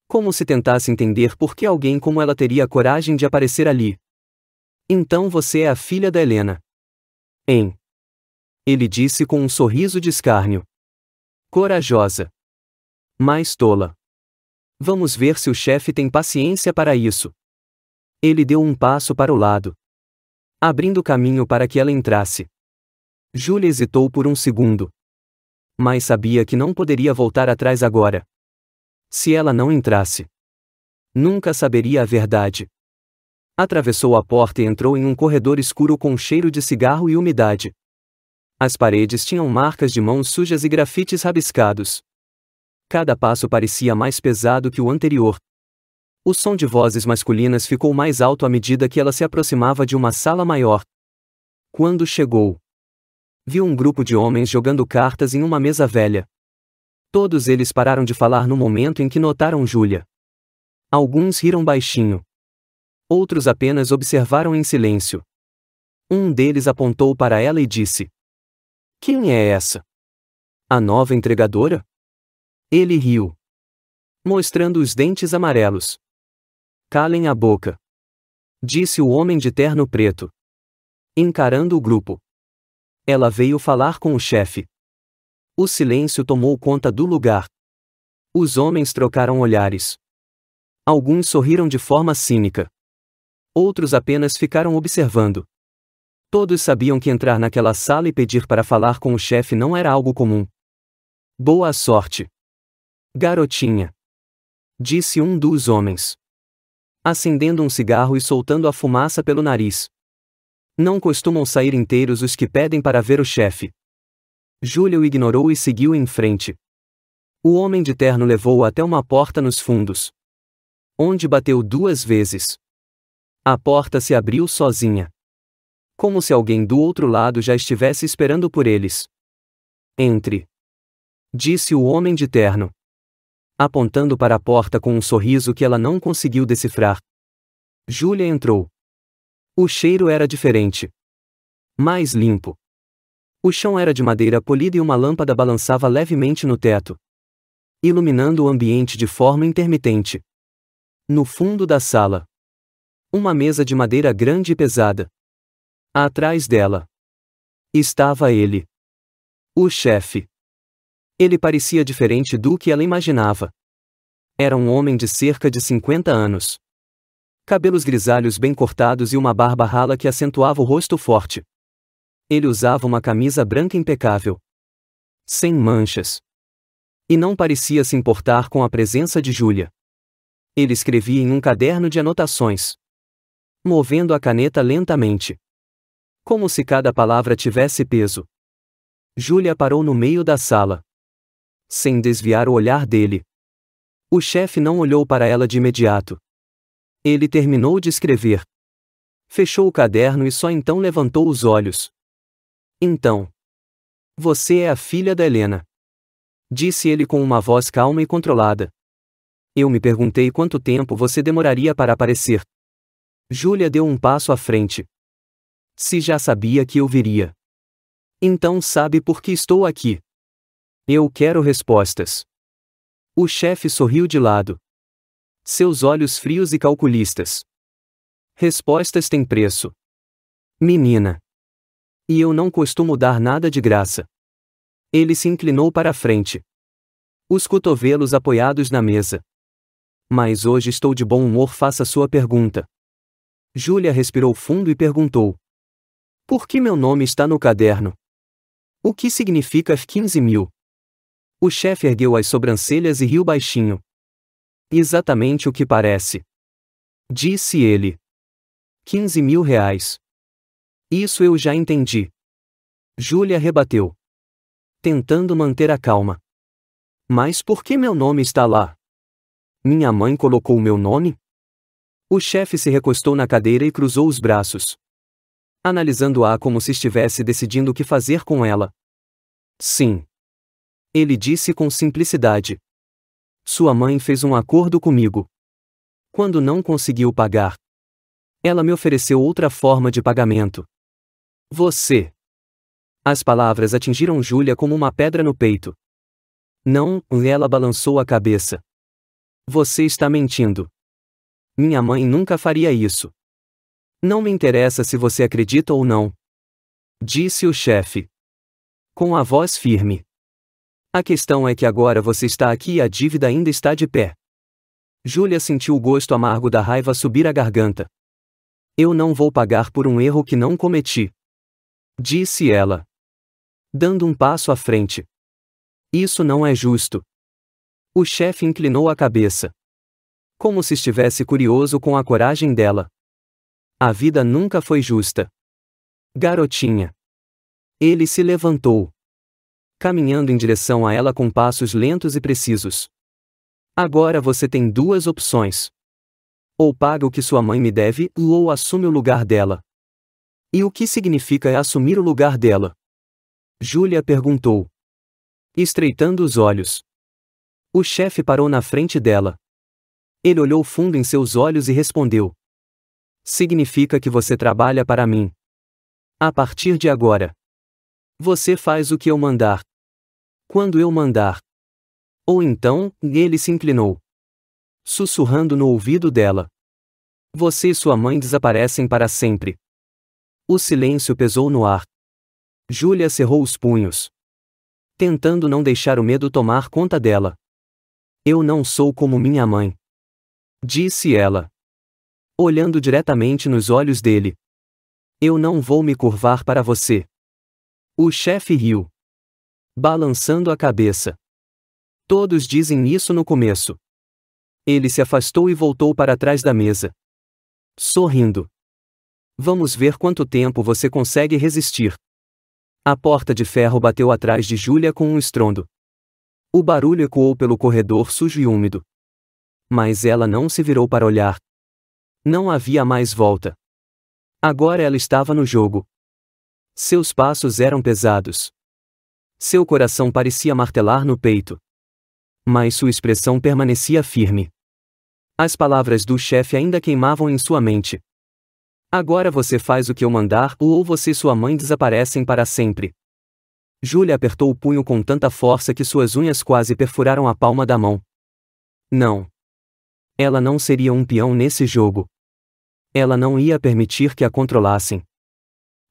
como se tentasse entender por que alguém como ela teria a coragem de aparecer ali. Então você é a filha da Helena. Hein? Ele disse com um sorriso de escárnio. Corajosa. Mas tola. Vamos ver se o chefe tem paciência para isso. Ele deu um passo para o lado, abrindo caminho para que ela entrasse. Júlia hesitou por um segundo, mas sabia que não poderia voltar atrás agora. Se ela não entrasse, nunca saberia a verdade. Atravessou a porta e entrou em um corredor escuro com cheiro de cigarro e umidade. As paredes tinham marcas de mãos sujas e grafites rabiscados. Cada passo parecia mais pesado que o anterior. O som de vozes masculinas ficou mais alto à medida que ela se aproximava de uma sala maior. Quando chegou, viu um grupo de homens jogando cartas em uma mesa velha. Todos eles pararam de falar no momento em que notaram Júlia. Alguns riram baixinho. Outros apenas observaram em silêncio. Um deles apontou para ela e disse: Quem é essa? A nova entregadora? Ele riu, mostrando os dentes amarelos. Calem a boca, disse o homem de terno preto, encarando o grupo. Ela veio falar com o chefe. O silêncio tomou conta do lugar. Os homens trocaram olhares. Alguns sorriram de forma cínica. Outros apenas ficaram observando. Todos sabiam que entrar naquela sala e pedir para falar com o chefe não era algo comum. Boa sorte, garotinha, disse um dos homens, acendendo um cigarro e soltando a fumaça pelo nariz. Não costumam sair inteiros os que pedem para ver o chefe. Júlia o ignorou e seguiu em frente. O homem de terno levou-o até uma porta nos fundos, onde bateu 2 vezes. A porta se abriu sozinha, como se alguém do outro lado já estivesse esperando por eles. Entre, disse o homem de terno, apontando para a porta com um sorriso que ela não conseguiu decifrar. Júlia entrou. O cheiro era diferente, mais limpo. O chão era de madeira polida e uma lâmpada balançava levemente no teto, iluminando o ambiente de forma intermitente. No fundo da sala, uma mesa de madeira grande e pesada. Atrás dela estava ele, o chefe. Ele parecia diferente do que ela imaginava. Era um homem de cerca de 50 anos. Cabelos grisalhos bem cortados e uma barba rala que acentuava o rosto forte. Ele usava uma camisa branca impecável, sem manchas, e não parecia se importar com a presença de Júlia. Ele escrevia em um caderno de anotações, movendo a caneta lentamente, como se cada palavra tivesse peso. Júlia parou no meio da sala, sem desviar o olhar dele. O chefe não olhou para ela de imediato. Ele terminou de escrever, fechou o caderno e só então levantou os olhos. Então, você é a filha da Helena, disse ele com uma voz calma e controlada. Eu me perguntei quanto tempo você demoraria para aparecer. Júlia deu um passo à frente. Se já sabia que eu viria. Então sabe por que estou aqui? Eu quero respostas. O chefe sorriu de lado. Seus olhos frios e calculistas. Respostas têm preço. Menina. E eu não costumo dar nada de graça. Ele se inclinou para a frente. Os cotovelos apoiados na mesa. Mas hoje estou de bom humor, faça sua pergunta. Júlia respirou fundo e perguntou. Por que meu nome está no caderno? O que significa 15.000? O chefe ergueu as sobrancelhas e riu baixinho. Exatamente o que parece. Disse ele. 15.000 reais. Isso eu já entendi. Júlia rebateu. Tentando manter a calma. Mas por que meu nome está lá? Minha mãe colocou meu nome? O chefe se recostou na cadeira e cruzou os braços. Analisando-a como se estivesse decidindo o que fazer com ela. Sim. Ele disse com simplicidade. Sua mãe fez um acordo comigo. Quando não conseguiu pagar, ela me ofereceu outra forma de pagamento. Você. As palavras atingiram Júlia como uma pedra no peito. Não, ela balançou a cabeça. Você está mentindo. Minha mãe nunca faria isso. Não me interessa se você acredita ou não. Disse o chefe. Com a voz firme. A questão é que agora você está aqui e a dívida ainda está de pé. Júlia sentiu o gosto amargo da raiva subir à garganta. Eu não vou pagar por um erro que não cometi. Disse ela. Dando um passo à frente. Isso não é justo. O chefe inclinou a cabeça. Como se estivesse curioso com a coragem dela. A vida nunca foi justa. Garotinha. Ele se levantou. Caminhando em direção a ela com passos lentos e precisos. Agora você tem duas opções. Ou paga o que sua mãe me deve, ou assume o lugar dela. E o que significa assumir o lugar dela? Júlia perguntou. Estreitando os olhos. O chefe parou na frente dela. Ele olhou fundo em seus olhos e respondeu. Significa que você trabalha para mim. A partir de agora. Você faz o que eu mandar. Quando eu mandar. Ou então, ele se inclinou. Sussurrando no ouvido dela. Você e sua mãe desaparecem para sempre. O silêncio pesou no ar. Júlia cerrou os punhos. Tentando não deixar o medo tomar conta dela. Eu não sou como minha mãe. Disse ela. Olhando diretamente nos olhos dele. Eu não vou me curvar para você. O chefe riu. Balançando a cabeça. Todos dizem isso no começo. Ele se afastou e voltou para trás da mesa. Sorrindo. Vamos ver quanto tempo você consegue resistir. A porta de ferro bateu atrás de Júlia com um estrondo. O barulho ecoou pelo corredor sujo e úmido. Mas ela não se virou para olhar. Não havia mais volta. Agora ela estava no jogo. Seus passos eram pesados. Seu coração parecia martelar no peito. Mas sua expressão permanecia firme. As palavras do chefe ainda queimavam em sua mente. Agora você faz o que eu mandar, ou você e sua mãe desaparecem para sempre. Júlia apertou o punho com tanta força que suas unhas quase perfuraram a palma da mão. Não. Ela não seria um peão nesse jogo. Ela não ia permitir que a controlassem.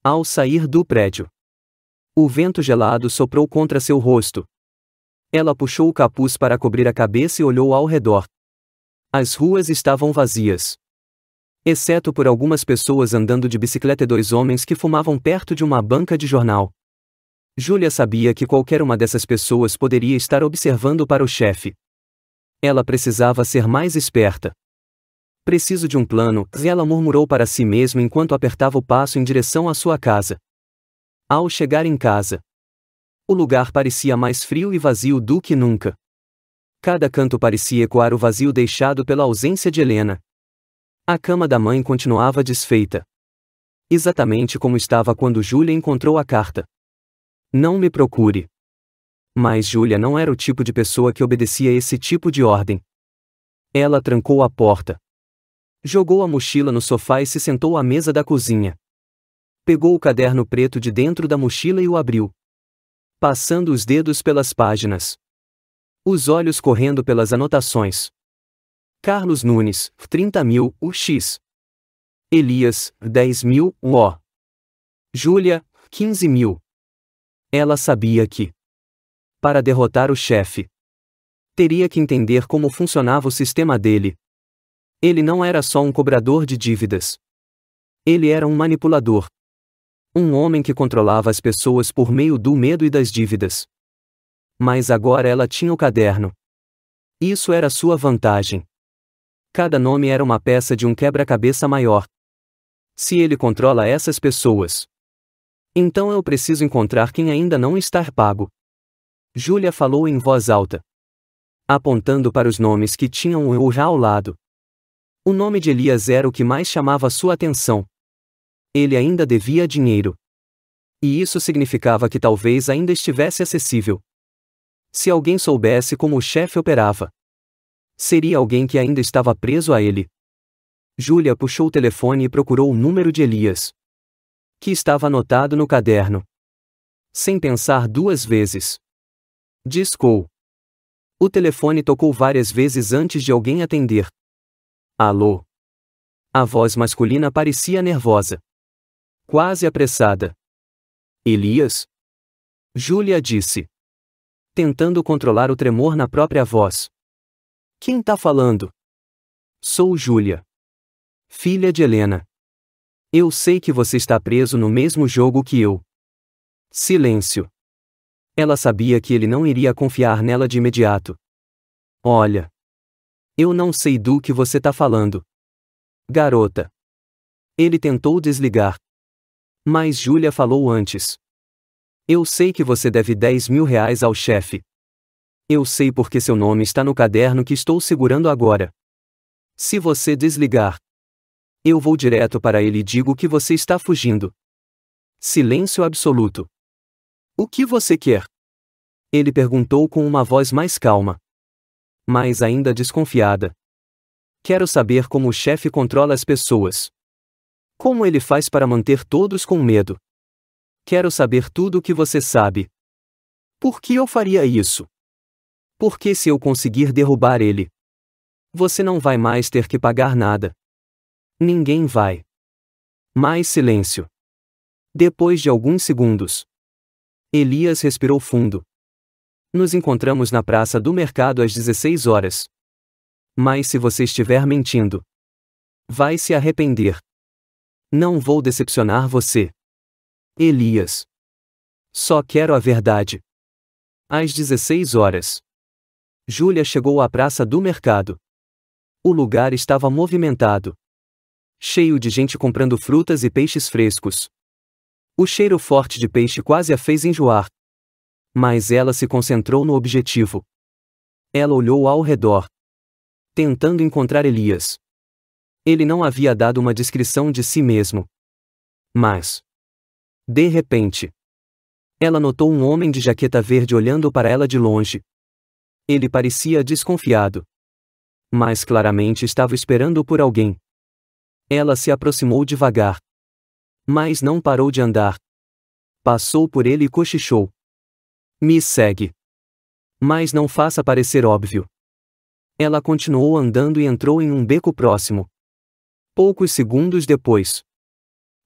Ao sair do prédio, o vento gelado soprou contra seu rosto. Ela puxou o capuz para cobrir a cabeça e olhou ao redor. As ruas estavam vazias. Exceto por algumas pessoas andando de bicicleta e dois homens que fumavam perto de uma banca de jornal. Júlia sabia que qualquer uma dessas pessoas poderia estar observando para o chefe. Ela precisava ser mais esperta. Preciso de um plano, ela murmurou para si mesma enquanto apertava o passo em direção à sua casa. Ao chegar em casa, o lugar parecia mais frio e vazio do que nunca. Cada canto parecia ecoar o vazio deixado pela ausência de Helena. A cama da mãe continuava desfeita. Exatamente como estava quando Júlia encontrou a carta. Não me procure. Mas Júlia não era o tipo de pessoa que obedecia esse tipo de ordem. Ela trancou a porta. Jogou a mochila no sofá e se sentou à mesa da cozinha. Pegou o caderno preto de dentro da mochila e o abriu, passando os dedos pelas páginas, os olhos correndo pelas anotações. Carlos Nunes, 30.000, UX. Elias, 10.000, UO. Júlia, 15.000. Ela sabia que, para derrotar o chefe, teria que entender como funcionava o sistema dele. Ele não era só um cobrador de dívidas. Ele era um manipulador. Um homem que controlava as pessoas por meio do medo e das dívidas. Mas agora ela tinha o caderno. Isso era sua vantagem. Cada nome era uma peça de um quebra-cabeça maior. Se ele controla essas pessoas, então eu preciso encontrar quem ainda não está pago. Júlia falou em voz alta, apontando para os nomes que tinham o URA ao lado. O nome de Elias era o que mais chamava sua atenção. Ele ainda devia dinheiro. E isso significava que talvez ainda estivesse acessível. Se alguém soubesse como o chefe operava, seria alguém que ainda estava preso a ele. Júlia puxou o telefone e procurou o número de Elias, que estava anotado no caderno. Sem pensar duas vezes, discou. O telefone tocou várias vezes antes de alguém atender. Alô? A voz masculina parecia nervosa, quase apressada. Elias? Júlia disse, tentando controlar o tremor na própria voz. Quem tá falando? Sou Júlia, filha de Helena. Eu sei que você está preso no mesmo jogo que eu. Silêncio. Ela sabia que ele não iria confiar nela de imediato. Olha. Eu não sei do que você tá falando. Garota. Ele tentou desligar. Mas Júlia falou antes. Eu sei que você deve 10.000 reais ao chefe. Eu sei porque seu nome está no caderno que estou segurando agora. Se você desligar, eu vou direto para ele e digo que você está fugindo. Silêncio absoluto. O que você quer? Ele perguntou com uma voz mais calma, mas ainda desconfiada. Quero saber como o chefe controla as pessoas. Como ele faz para manter todos com medo. Quero saber tudo o que você sabe. Por que eu faria isso? Porque se eu conseguir derrubar ele, você não vai mais ter que pagar nada. Ninguém vai. Mais silêncio. Depois de alguns segundos, Elias respirou fundo. Nos encontramos na praça do mercado às 16 horas. Mas se você estiver mentindo, vai se arrepender. Não vou decepcionar você. Elias. Só quero a verdade. Às 16 horas. Júlia chegou à praça do mercado. O lugar estava movimentado, cheio de gente comprando frutas e peixes frescos. O cheiro forte de peixe quase a fez enjoar. Mas ela se concentrou no objetivo. Ela olhou ao redor, tentando encontrar Elias. Ele não havia dado uma descrição de si mesmo. Mas, de repente, ela notou um homem de jaqueta verde olhando para ela de longe. Ele parecia desconfiado, mas claramente estava esperando por alguém. Ela se aproximou devagar, mas não parou de andar. Passou por ele e cochichou. Me segue. Mas não faça parecer óbvio. Ela continuou andando e entrou em um beco próximo. Poucos segundos depois,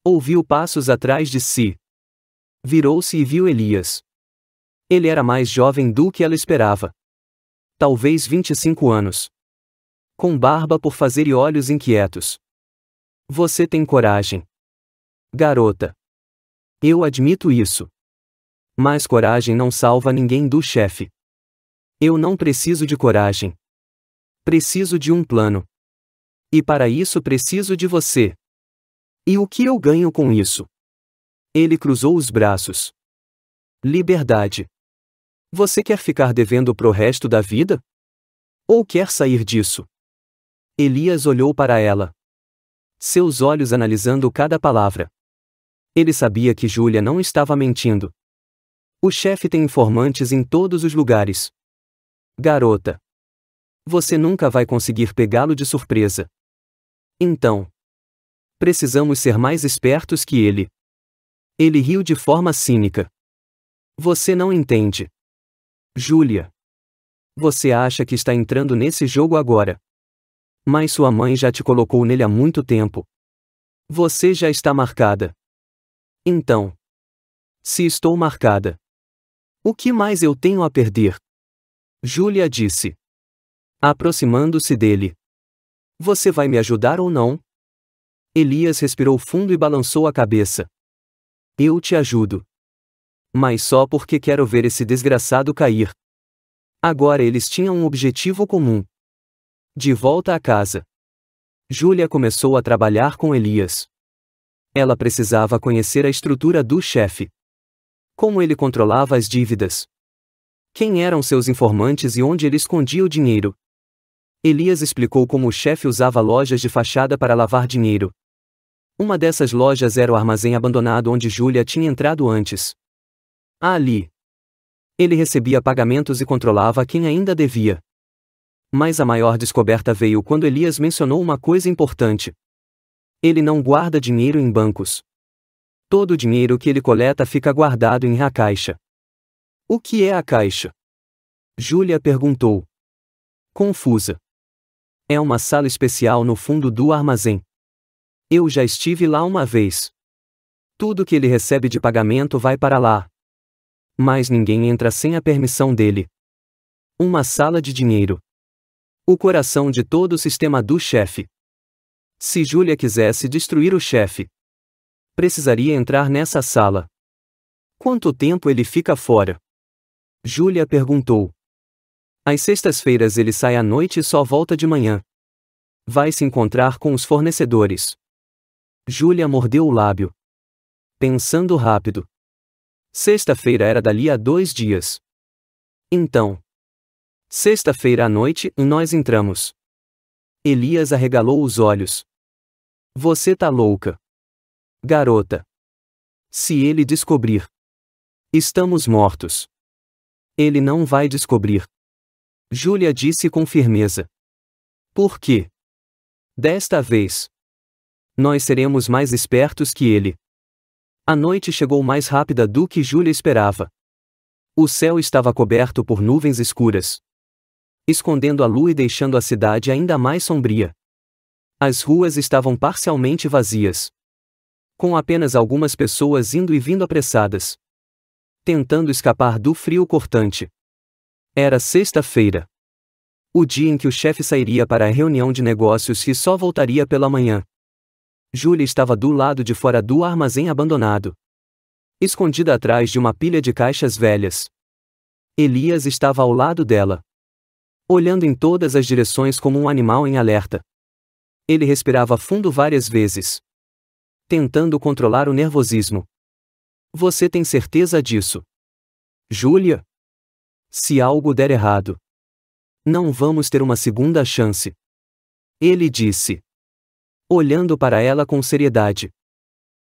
ouviu passos atrás de si. Virou-se e viu Elias. Ele era mais jovem do que ela esperava. Talvez 25 anos. Com barba por fazer e olhos inquietos. Você tem coragem. Garota. Eu admito isso. Mas coragem não salva ninguém do chefe. Eu não preciso de coragem. Preciso de um plano. E para isso preciso de você. E o que eu ganho com isso? Ele cruzou os braços. Liberdade. Você quer ficar devendo pro resto da vida? Ou quer sair disso? Elias olhou para ela. Seus olhos analisando cada palavra. Ele sabia que Júlia não estava mentindo. O chefe tem informantes em todos os lugares. Garota. Você nunca vai conseguir pegá-lo de surpresa. Então, precisamos ser mais espertos que ele. Ele riu de forma cínica. Você não entende. Júlia. Você acha que está entrando nesse jogo agora. Mas sua mãe já te colocou nele há muito tempo. Você já está marcada. Então. Se estou marcada. O que mais eu tenho a perder? Júlia disse. Aproximando-se dele. Você vai me ajudar ou não? Elias respirou fundo e balançou a cabeça. Eu te ajudo. Mas só porque quero ver esse desgraçado cair. Agora eles tinham um objetivo comum. De volta à casa. Júlia começou a trabalhar com Elias. Ela precisava conhecer a estrutura do chefe. Como ele controlava as dívidas. Quem eram seus informantes e onde ele escondia o dinheiro. Elias explicou como o chefe usava lojas de fachada para lavar dinheiro. Uma dessas lojas era o armazém abandonado onde Júlia tinha entrado antes. Ali. Ele recebia pagamentos e controlava quem ainda devia. Mas a maior descoberta veio quando Elias mencionou uma coisa importante. Ele não guarda dinheiro em bancos. Todo o dinheiro que ele coleta fica guardado em a caixa. O que é a caixa? Júlia perguntou. Confusa. É uma sala especial no fundo do armazém. Eu já estive lá uma vez. Tudo que ele recebe de pagamento vai para lá. Mas ninguém entra sem a permissão dele. Uma sala de dinheiro. O coração de todo o sistema do chefe. Se Júlia quisesse destruir o chefe, precisaria entrar nessa sala. Quanto tempo ele fica fora? Júlia perguntou. Às sextas-feiras ele sai à noite e só volta de manhã. Vai se encontrar com os fornecedores. Júlia mordeu o lábio. Pensando rápido. Sexta-feira era dali a 2 dias. Então. Sexta-feira à noite, nós entramos. Elias arregalou os olhos. Você tá louca. Garota. Se ele descobrir. Estamos mortos. Ele não vai descobrir. Júlia disse com firmeza. Por quê? Desta vez. Nós seremos mais espertos que ele. A noite chegou mais rápida do que Júlia esperava. O céu estava coberto por nuvens escuras, escondendo a lua e deixando a cidade ainda mais sombria. As ruas estavam parcialmente vazias, com apenas algumas pessoas indo e vindo apressadas, tentando escapar do frio cortante. Era sexta-feira. O dia em que o chefe sairia para a reunião de negócios e só voltaria pela manhã. Júlia estava do lado de fora do armazém abandonado, escondida atrás de uma pilha de caixas velhas. Elias estava ao lado dela, olhando em todas as direções como um animal em alerta. Ele respirava fundo várias vezes, tentando controlar o nervosismo. Você tem certeza disso? Júlia? Se algo der errado, não vamos ter uma segunda chance. Ele disse, olhando para ela com seriedade.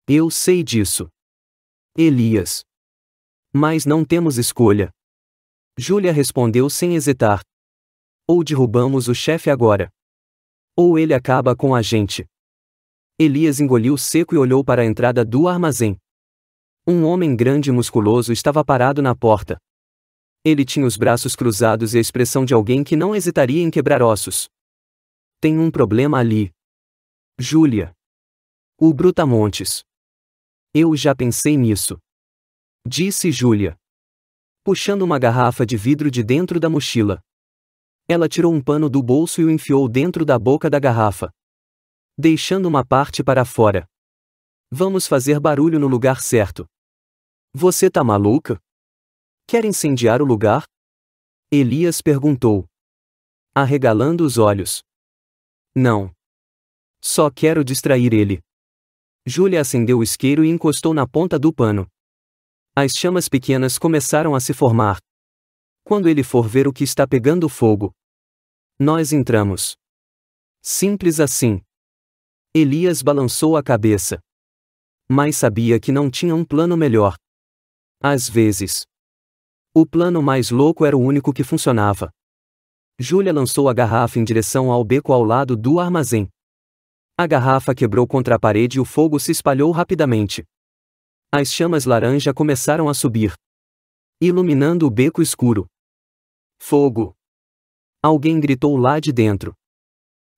Eu sei disso. Elias. Mas não temos escolha. Júlia respondeu sem hesitar. Ou derrubamos o chefe agora, ou ele acaba com a gente. Elias engoliu seco e olhou para a entrada do armazém. Um homem grande e musculoso estava parado na porta. Ele tinha os braços cruzados e a expressão de alguém que não hesitaria em quebrar ossos. Tem um problema ali. Júlia. O Brutamontes. Eu já pensei nisso. Disse Júlia, puxando uma garrafa de vidro de dentro da mochila. Ela tirou um pano do bolso e o enfiou dentro da boca da garrafa, deixando uma parte para fora. Vamos fazer barulho no lugar certo. Você tá maluca? Quer incendiar o lugar? Elias perguntou, arregalando os olhos. Não. Só quero distrair ele. Júlia acendeu o isqueiro e encostou na ponta do pano. As chamas pequenas começaram a se formar. Quando ele for ver o que está pegando fogo, nós entramos. Simples assim. Elias balançou a cabeça. Mas sabia que não tinha um plano melhor. Às vezes, o plano mais louco era o único que funcionava. Júlia lançou a garrafa em direção ao beco ao lado do armazém. A garrafa quebrou contra a parede e o fogo se espalhou rapidamente. As chamas laranja começaram a subir, iluminando o beco escuro. Fogo! Alguém gritou lá de dentro.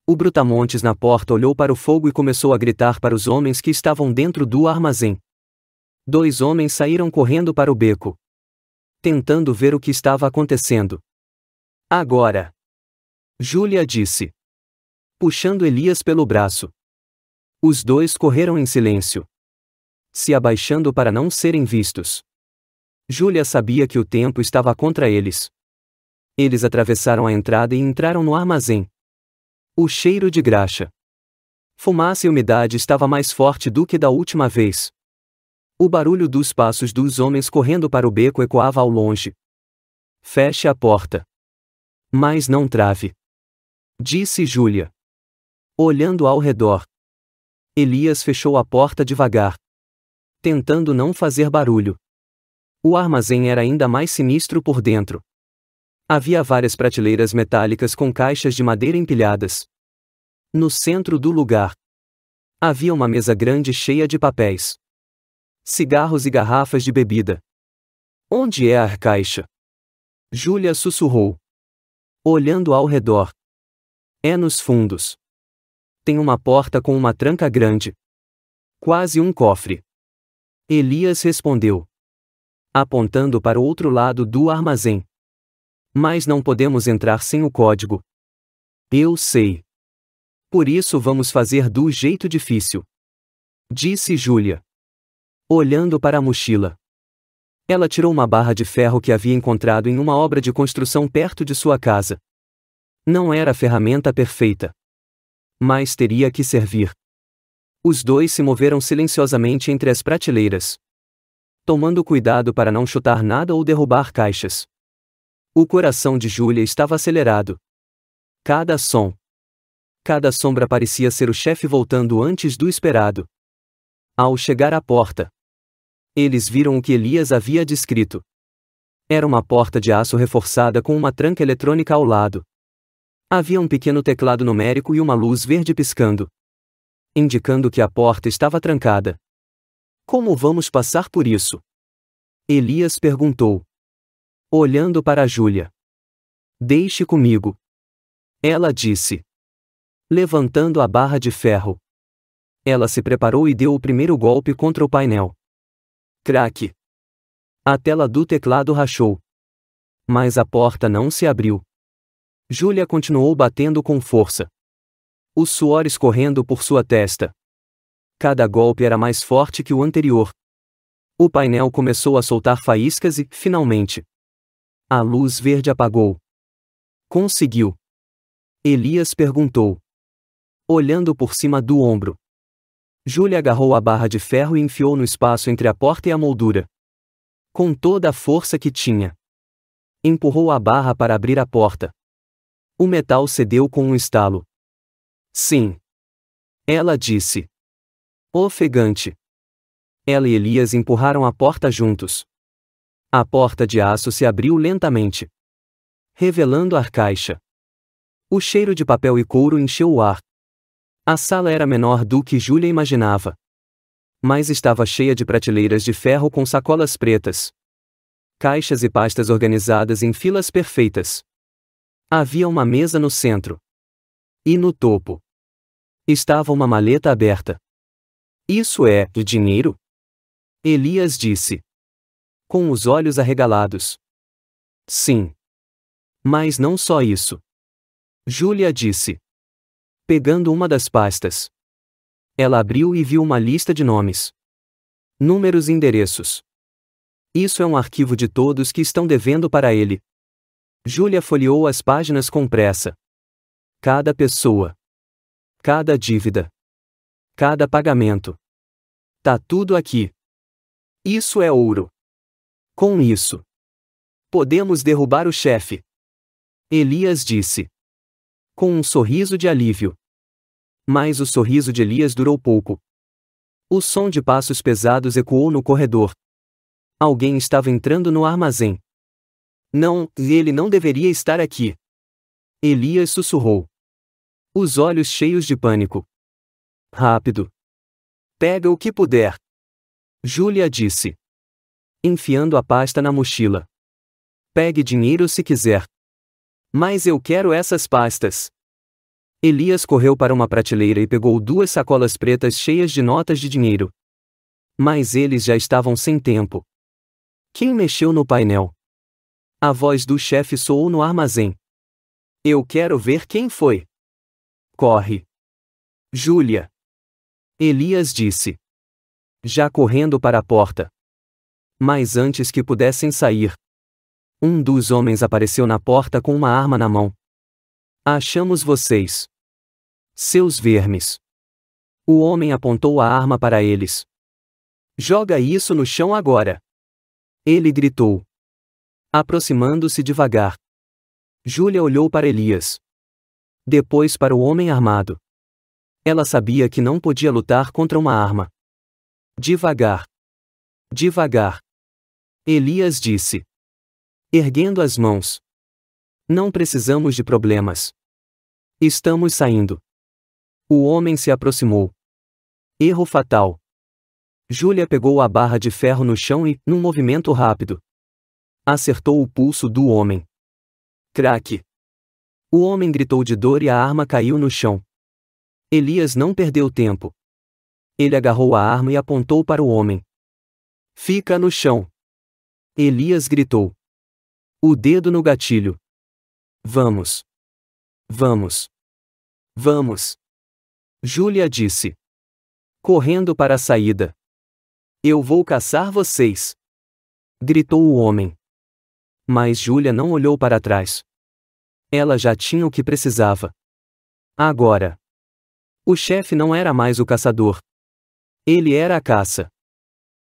O brutamontes na porta olhou para o fogo e começou a gritar para os homens que estavam dentro do armazém. 2 homens saíram correndo para o beco, tentando ver o que estava acontecendo. Agora! Júlia disse, puxando Elias pelo braço. Os 2 correram em silêncio, se abaixando para não serem vistos. Júlia sabia que o tempo estava contra eles. Eles atravessaram a entrada e entraram no armazém. O cheiro de graxa, fumaça e umidade estava mais forte do que da última vez. O barulho dos passos dos homens correndo para o beco ecoava ao longe. Feche a porta. Mas não trave, disse Júlia, olhando ao redor. Elias fechou a porta devagar, tentando não fazer barulho. O armazém era ainda mais sinistro por dentro. Havia várias prateleiras metálicas com caixas de madeira empilhadas. No centro do lugar, havia uma mesa grande cheia de papéis, cigarros e garrafas de bebida. Onde é a caixa? Júlia sussurrou, olhando ao redor. É nos fundos. Tem uma porta com uma tranca grande. Quase um cofre. Elias respondeu, apontando para o outro lado do armazém. Mas não podemos entrar sem o código. Eu sei. Por isso vamos fazer do jeito difícil, disse Júlia, olhando para a mochila. Ela tirou uma barra de ferro que havia encontrado em uma obra de construção perto de sua casa. Não era a ferramenta perfeita, mas teria que servir. Os 2 se moveram silenciosamente entre as prateleiras, tomando cuidado para não chutar nada ou derrubar caixas. O coração de Júlia estava acelerado. Cada som, cada sombra parecia ser o chefe voltando antes do esperado. Ao chegar à porta, eles viram o que Elias havia descrito. Era uma porta de aço reforçada com uma tranca eletrônica ao lado. Havia um pequeno teclado numérico e uma luz verde piscando, indicando que a porta estava trancada. Como vamos passar por isso? Elias perguntou, olhando para Júlia. Deixe comigo, ela disse, levantando a barra de ferro. Ela se preparou e deu o primeiro golpe contra o painel. Craque! A tela do teclado rachou. Mas a porta não se abriu. Júlia continuou batendo com força, o suor escorrendo por sua testa. Cada golpe era mais forte que o anterior. O painel começou a soltar faíscas e, finalmente, a luz verde apagou. Conseguiu? Elias perguntou, olhando por cima do ombro. Júlia agarrou a barra de ferro e enfiou no espaço entre a porta e a moldura, com toda a força que tinha. Empurrou a barra para abrir a porta. O metal cedeu com um estalo. Sim, ela disse, ofegante. Ela e Elias empurraram a porta juntos. A porta de aço se abriu lentamente, revelando a caixa. O cheiro de papel e couro encheu o ar. A sala era menor do que Júlia imaginava, mas estava cheia de prateleiras de ferro com sacolas pretas, caixas e pastas organizadas em filas perfeitas. Havia uma mesa no centro. E no topo estava uma maleta aberta. Isso é dinheiro? Elias disse, com os olhos arregalados. Sim. Mas não só isso. Júlia disse, pegando uma das pastas. Ela abriu e viu uma lista de nomes, números e endereços. Isso é um arquivo de todos que estão devendo para ele. Júlia folheou as páginas com pressa. Cada pessoa, cada dívida, cada pagamento. Tá tudo aqui. Isso é ouro. Com isso, podemos derrubar o chefe. Elias disse, com um sorriso de alívio. Mas o sorriso de Elias durou pouco. O som de passos pesados ecoou no corredor. Alguém estava entrando no armazém. Não, ele não deveria estar aqui. Elias sussurrou, os olhos cheios de pânico. Rápido. Pega o que puder. Júlia disse, enfiando a pasta na mochila. Pegue dinheiro se quiser. Mas eu quero essas pastas. Elias correu para uma prateleira e pegou 2 sacolas pretas cheias de notas de dinheiro. Mas eles já estavam sem tempo. Quem mexeu no painel? A voz do chefe soou no armazém. Eu quero ver quem foi. Corre. Júlia. Elias disse. Já correndo para a porta. Mas antes que pudessem sair, um dos homens apareceu na porta com uma arma na mão. Achamos vocês. Seus vermes. O homem apontou a arma para eles. Joga isso no chão agora. Ele gritou. Aproximando-se devagar. Júlia olhou para Elias. Depois para o homem armado. Ela sabia que não podia lutar contra uma arma. Devagar. Devagar. Elias disse. Erguendo as mãos. Não precisamos de problemas. Estamos saindo. O homem se aproximou. Erro fatal. Júlia pegou a barra de ferro no chão e, num movimento rápido, acertou o pulso do homem. Craque. O homem gritou de dor e a arma caiu no chão. Elias não perdeu tempo. Ele agarrou a arma e apontou para o homem. Fica no chão. Elias gritou. O dedo no gatilho. Vamos. Vamos. Vamos. Júlia disse. Correndo para a saída. Eu vou caçar vocês. Gritou o homem. Mas Júlia não olhou para trás. Ela já tinha o que precisava. Agora. O chefe não era mais o caçador. Ele era a caça.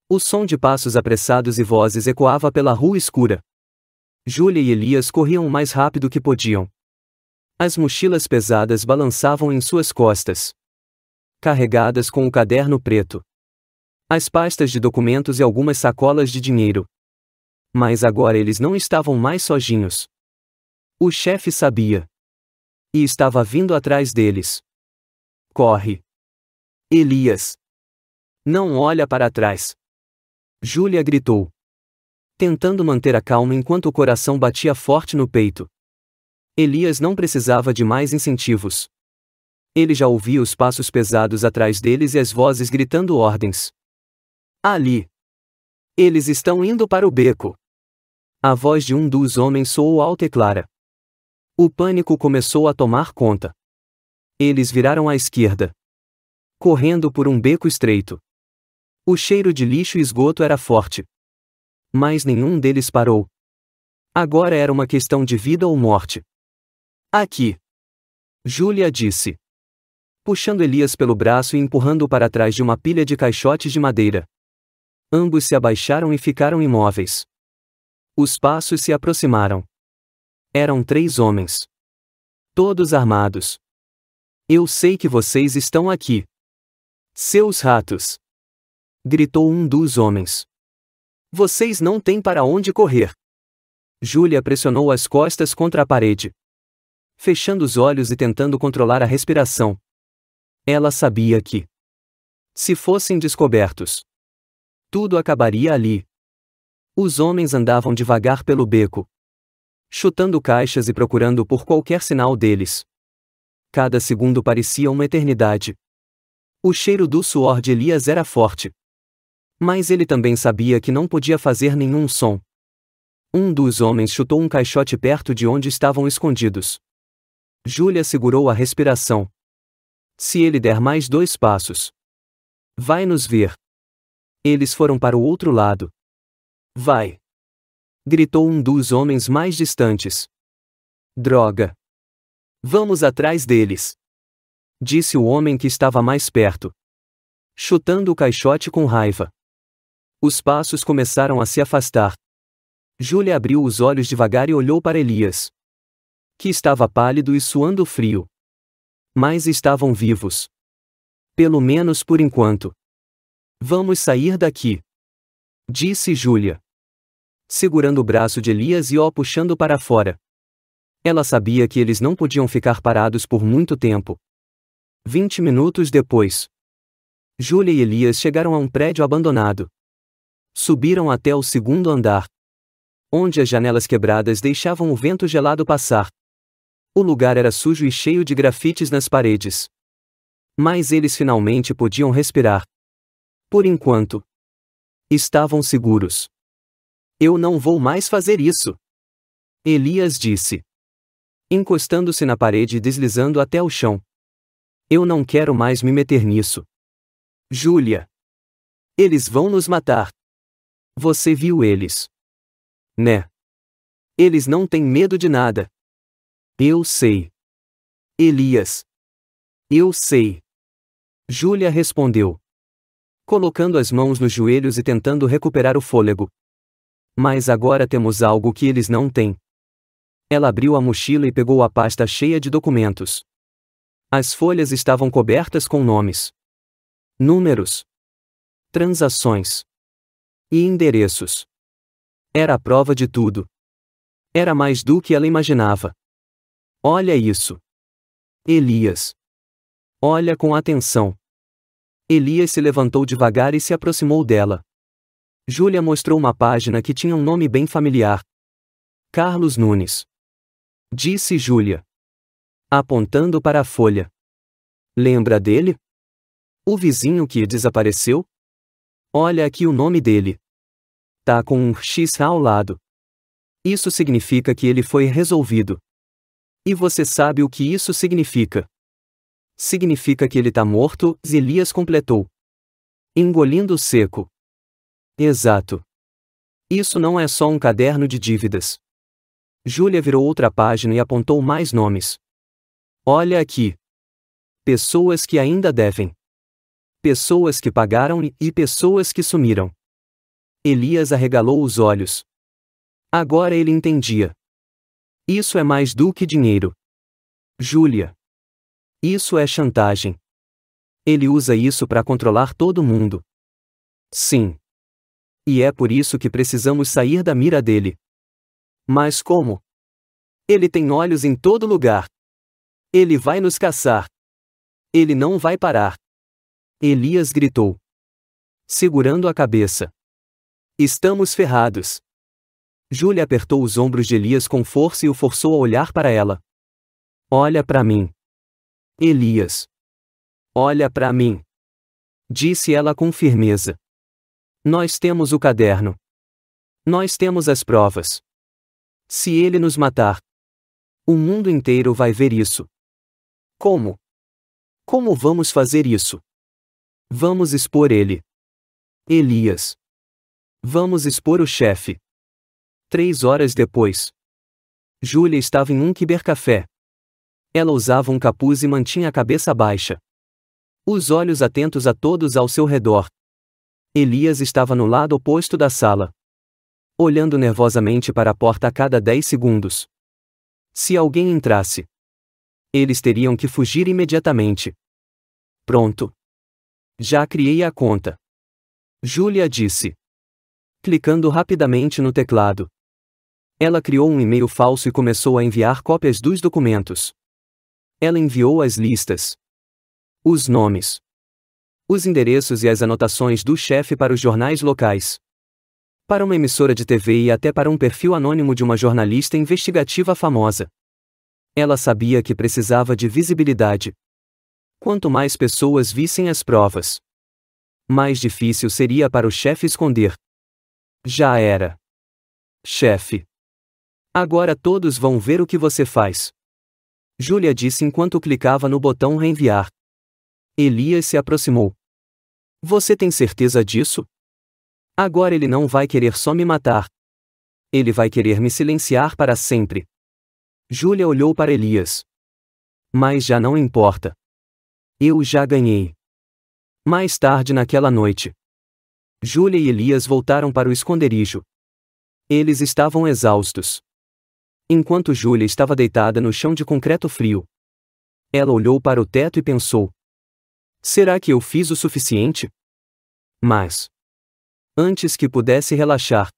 O som de passos apressados e vozes ecoava pela rua escura. Júlia e Elias corriam o mais rápido que podiam. As mochilas pesadas balançavam em suas costas, carregadas com o caderno preto, as pastas de documentos e algumas sacolas de dinheiro. Mas agora eles não estavam mais sozinhos. O chefe sabia. E estava vindo atrás deles. Corre. Elias. Não olha para trás. Júlia gritou, tentando manter a calma enquanto o coração batia forte no peito. Elias não precisava de mais incentivos. Ele já ouvia os passos pesados atrás deles e as vozes gritando ordens. Ali. Eles estão indo para o beco. A voz de um dos homens soou alta e clara. O pânico começou a tomar conta. Eles viraram à esquerda, correndo por um beco estreito. O cheiro de lixo e esgoto era forte. Mas nenhum deles parou. Agora era uma questão de vida ou morte. Aqui. Júlia disse, puxando Elias pelo braço e empurrando-o para trás de uma pilha de caixotes de madeira. Ambos se abaixaram e ficaram imóveis. Os passos se aproximaram. Eram 3 homens. Todos armados. Eu sei que vocês estão aqui. Seus ratos! Gritou um dos homens. Vocês não têm para onde correr. Júlia pressionou as costas contra a parede, fechando os olhos e tentando controlar a respiração. Ela sabia que, se fossem descobertos, tudo acabaria ali. Os homens andavam devagar pelo beco, chutando caixas e procurando por qualquer sinal deles. Cada segundo parecia uma eternidade. O cheiro do suor de Elias era forte. Mas ele também sabia que não podia fazer nenhum som. Um dos homens chutou um caixote perto de onde estavam escondidos. Júlia segurou a respiração. Se ele der mais 2 passos, vai nos ver. Eles foram para o outro lado. Vai! Gritou um dos homens mais distantes. Droga! Vamos atrás deles! Disse o homem que estava mais perto, chutando o caixote com raiva. Os passos começaram a se afastar. Júlia abriu os olhos devagar e olhou para Elias, que estava pálido e suando frio. Mas estavam vivos. Pelo menos por enquanto. Vamos sair daqui, disse Júlia, segurando o braço de Elias e o puxando para fora. Ela sabia que eles não podiam ficar parados por muito tempo. 20 minutos depois, Júlia e Elias chegaram a um prédio abandonado. Subiram até o segundo andar, onde as janelas quebradas deixavam o vento gelado passar. O lugar era sujo e cheio de grafites nas paredes. Mas eles finalmente podiam respirar. Por enquanto, estavam seguros. Eu não vou mais fazer isso, Elias disse, encostando-se na parede e deslizando até o chão. Eu não quero mais me meter nisso. Júlia. Eles vão nos matar. Você viu eles? Né? Eles não têm medo de nada. Eu sei. Elias. Eu sei. Júlia respondeu, colocando as mãos nos joelhos e tentando recuperar o fôlego. Mas agora temos algo que eles não têm. Ela abriu a mochila e pegou a pasta cheia de documentos. As folhas estavam cobertas com nomes, números, transações e endereços. Era a prova de tudo. Era mais do que ela imaginava. Olha isso. Elias. Olha com atenção. Elias se levantou devagar e se aproximou dela. Júlia mostrou uma página que tinha um nome bem familiar. Carlos Nunes. Disse Júlia, apontando para a folha. Lembra dele? O vizinho que desapareceu? Olha aqui o nome dele. Tá com um X ao lado. Isso significa que ele foi resolvido. E você sabe o que isso significa? Significa que ele tá morto, Elias completou, engolindo seco. Exato. Isso não é só um caderno de dívidas. Júlia virou outra página e apontou mais nomes. Olha aqui. Pessoas que ainda devem. Pessoas que pagaram e pessoas que sumiram. Elias arregalou os olhos. Agora ele entendia. Isso é mais do que dinheiro. Júlia. Isso é chantagem. Ele usa isso para controlar todo mundo. Sim. E é por isso que precisamos sair da mira dele. Mas como? Ele tem olhos em todo lugar. Ele vai nos caçar. Ele não vai parar. Elias gritou, segurando a cabeça. Estamos ferrados. Júlia apertou os ombros de Elias com força e o forçou a olhar para ela. Olha para mim. Elias. Olha para mim. Disse ela com firmeza. Nós temos o caderno. Nós temos as provas. Se ele nos matar, o mundo inteiro vai ver isso. Como? Como vamos fazer isso? Vamos expor ele. Elias. Vamos expor o chefe. 3 horas depois. Júlia estava em um cibercafé. Ela usava um capuz e mantinha a cabeça baixa. Os olhos atentos a todos ao seu redor. Elias estava no lado oposto da sala, olhando nervosamente para a porta a cada 10 segundos. Se alguém entrasse, eles teriam que fugir imediatamente. Pronto. Já criei a conta. Júlia disse, clicando rapidamente no teclado. Ela criou um e-mail falso e começou a enviar cópias dos documentos. Ela enviou as listas, os nomes, os endereços e as anotações do chefe para os jornais locais, para uma emissora de TV e até para um perfil anônimo de uma jornalista investigativa famosa. Ela sabia que precisava de visibilidade. Quanto mais pessoas vissem as provas, mais difícil seria para o chefe esconder. Já era. Chefe. Agora todos vão ver o que você faz. Júlia disse enquanto clicava no botão reenviar. Elias se aproximou. Você tem certeza disso? Agora ele não vai querer só me matar. Ele vai querer me silenciar para sempre. Júlia olhou para Elias. Mas já não importa. Eu já ganhei. Mais tarde naquela noite, Júlia e Elias voltaram para o esconderijo. Eles estavam exaustos. Enquanto Júlia estava deitada no chão de concreto frio, ela olhou para o teto e pensou: será que eu fiz o suficiente? Mas, antes que pudesse relaxar,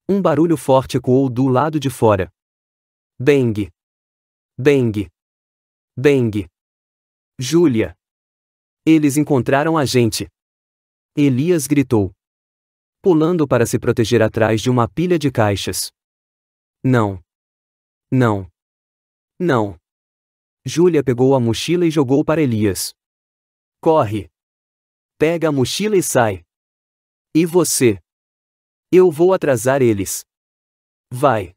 um barulho forte ecoou do lado de fora. Bang! Bang! Bang! Júlia! Eles encontraram a gente! Elias gritou. pulando para se proteger atrás de uma pilha de caixas. Não. Não. Não. Júlia pegou a mochila e jogou para Elias. Corre. Pega a mochila e sai. E você? Eu vou atrasar eles. Vai.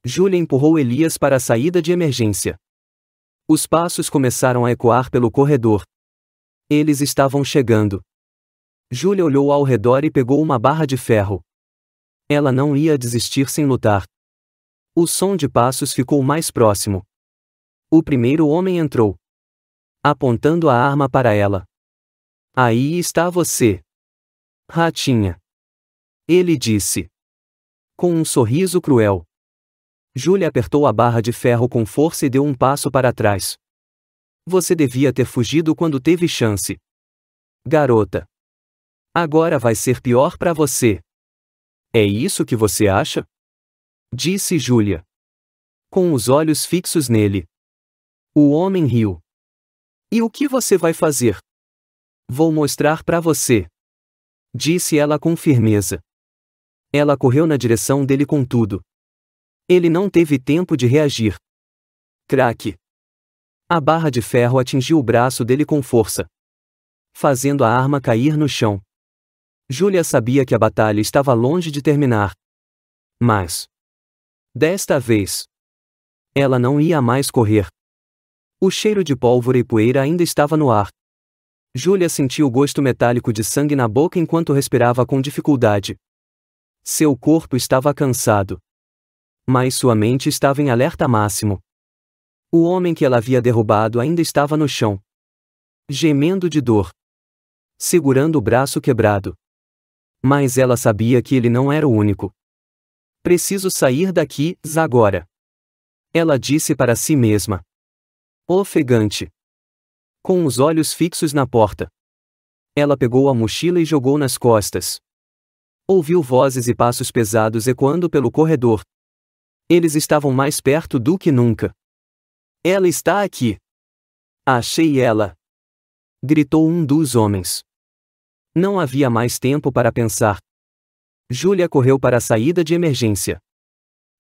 Júlia empurrou Elias para a saída de emergência. Os passos começaram a ecoar pelo corredor. Eles estavam chegando. Júlia olhou ao redor e pegou uma barra de ferro. Ela não ia desistir sem lutar. O som de passos ficou mais próximo. O primeiro homem entrou, apontando a arma para ela. Aí está você, ratinha. Ele disse, com um sorriso cruel. Júlia apertou a barra de ferro com força e deu um passo para trás. Você devia ter fugido quando teve chance. Garota. Agora vai ser pior para você. É isso que você acha? Disse Júlia, com os olhos fixos nele. O homem riu. E o que você vai fazer? Vou mostrar para você, disse ela com firmeza. Ela correu na direção dele com tudo. Ele não teve tempo de reagir. Craque. A barra de ferro atingiu o braço dele com força, fazendo a arma cair no chão. Júlia sabia que a batalha estava longe de terminar. Mas, desta vez, ela não ia mais correr. O cheiro de pólvora e poeira ainda estava no ar. Júlia sentiu o gosto metálico de sangue na boca enquanto respirava com dificuldade. Seu corpo estava cansado, mas sua mente estava em alerta máximo. O homem que ela havia derrubado ainda estava no chão, gemendo de dor, segurando o braço quebrado. Mas ela sabia que ele não era o único. Preciso sair daqui, agora. Ela disse para si mesma. Ofegante. Com os olhos fixos na porta. Ela pegou a mochila e jogou nas costas. Ouviu vozes e passos pesados ecoando pelo corredor. Eles estavam mais perto do que nunca. Ela está aqui. Achei ela. Gritou um dos homens. Não havia mais tempo para pensar. Júlia correu para a saída de emergência.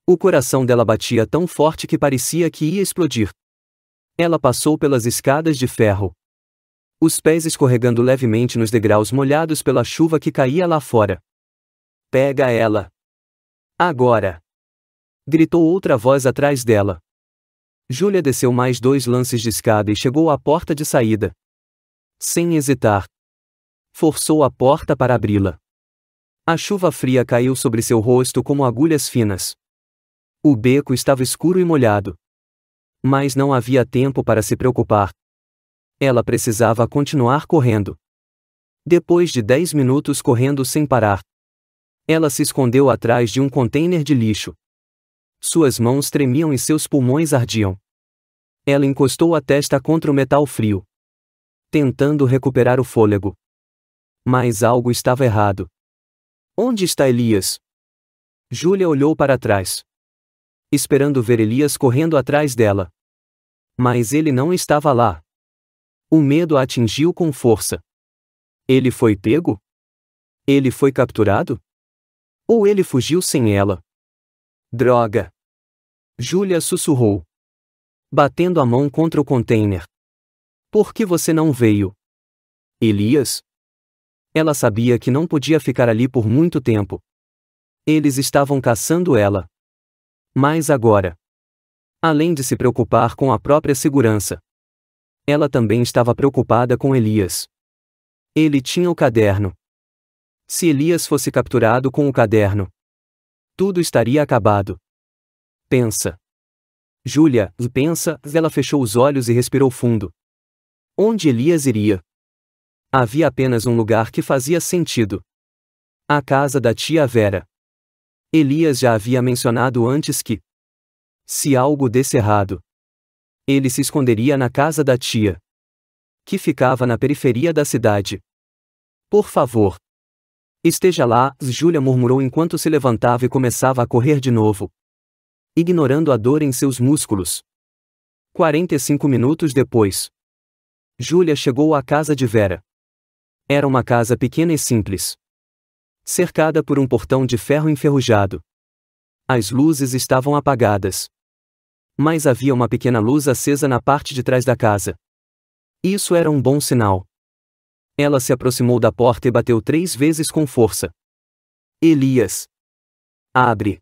O coração dela batia tão forte que parecia que ia explodir. Ela passou pelas escadas de ferro, os pés escorregando levemente nos degraus molhados pela chuva que caía lá fora. Pega ela. Agora! Gritou outra voz atrás dela. Júlia desceu mais 2 lances de escada e chegou à porta de saída. Sem hesitar, forçou a porta para abri-la. A chuva fria caiu sobre seu rosto como agulhas finas. O beco estava escuro e molhado. Mas não havia tempo para se preocupar. Ela precisava continuar correndo. Depois de 10 minutos correndo sem parar, ela se escondeu atrás de um container de lixo. Suas mãos tremiam e seus pulmões ardiam. Ela encostou a testa contra o metal frio, tentando recuperar o fôlego. Mas algo estava errado. Onde está Elias? Júlia olhou para trás, esperando ver Elias correndo atrás dela. Mas ele não estava lá. O medo a atingiu com força. Ele foi pego? Ele foi capturado? Ou ele fugiu sem ela? Droga! Júlia sussurrou, batendo a mão contra o container. Por que você não veio? Elias? Ela sabia que não podia ficar ali por muito tempo. Eles estavam caçando ela. Mas agora, além de se preocupar com a própria segurança, ela também estava preocupada com Elias. Ele tinha o caderno. Se Elias fosse capturado com o caderno, tudo estaria acabado. Pensa. Júlia, pensa. Ela fechou os olhos e respirou fundo. Onde Elias iria? Havia apenas um lugar que fazia sentido. A casa da tia Vera. Elias já havia mencionado antes que, se algo desse errado, ele se esconderia na casa da tia, que ficava na periferia da cidade. Por favor, esteja lá, Júlia murmurou enquanto se levantava e começava a correr de novo, ignorando a dor em seus músculos. 45 minutos depois, Júlia chegou à casa de Vera. Era uma casa pequena e simples. cercada por um portão de ferro enferrujado. As luzes estavam apagadas. Mas havia uma pequena luz acesa na parte de trás da casa. Isso era um bom sinal. Ela se aproximou da porta e bateu 3 vezes com força. Elias. Abre.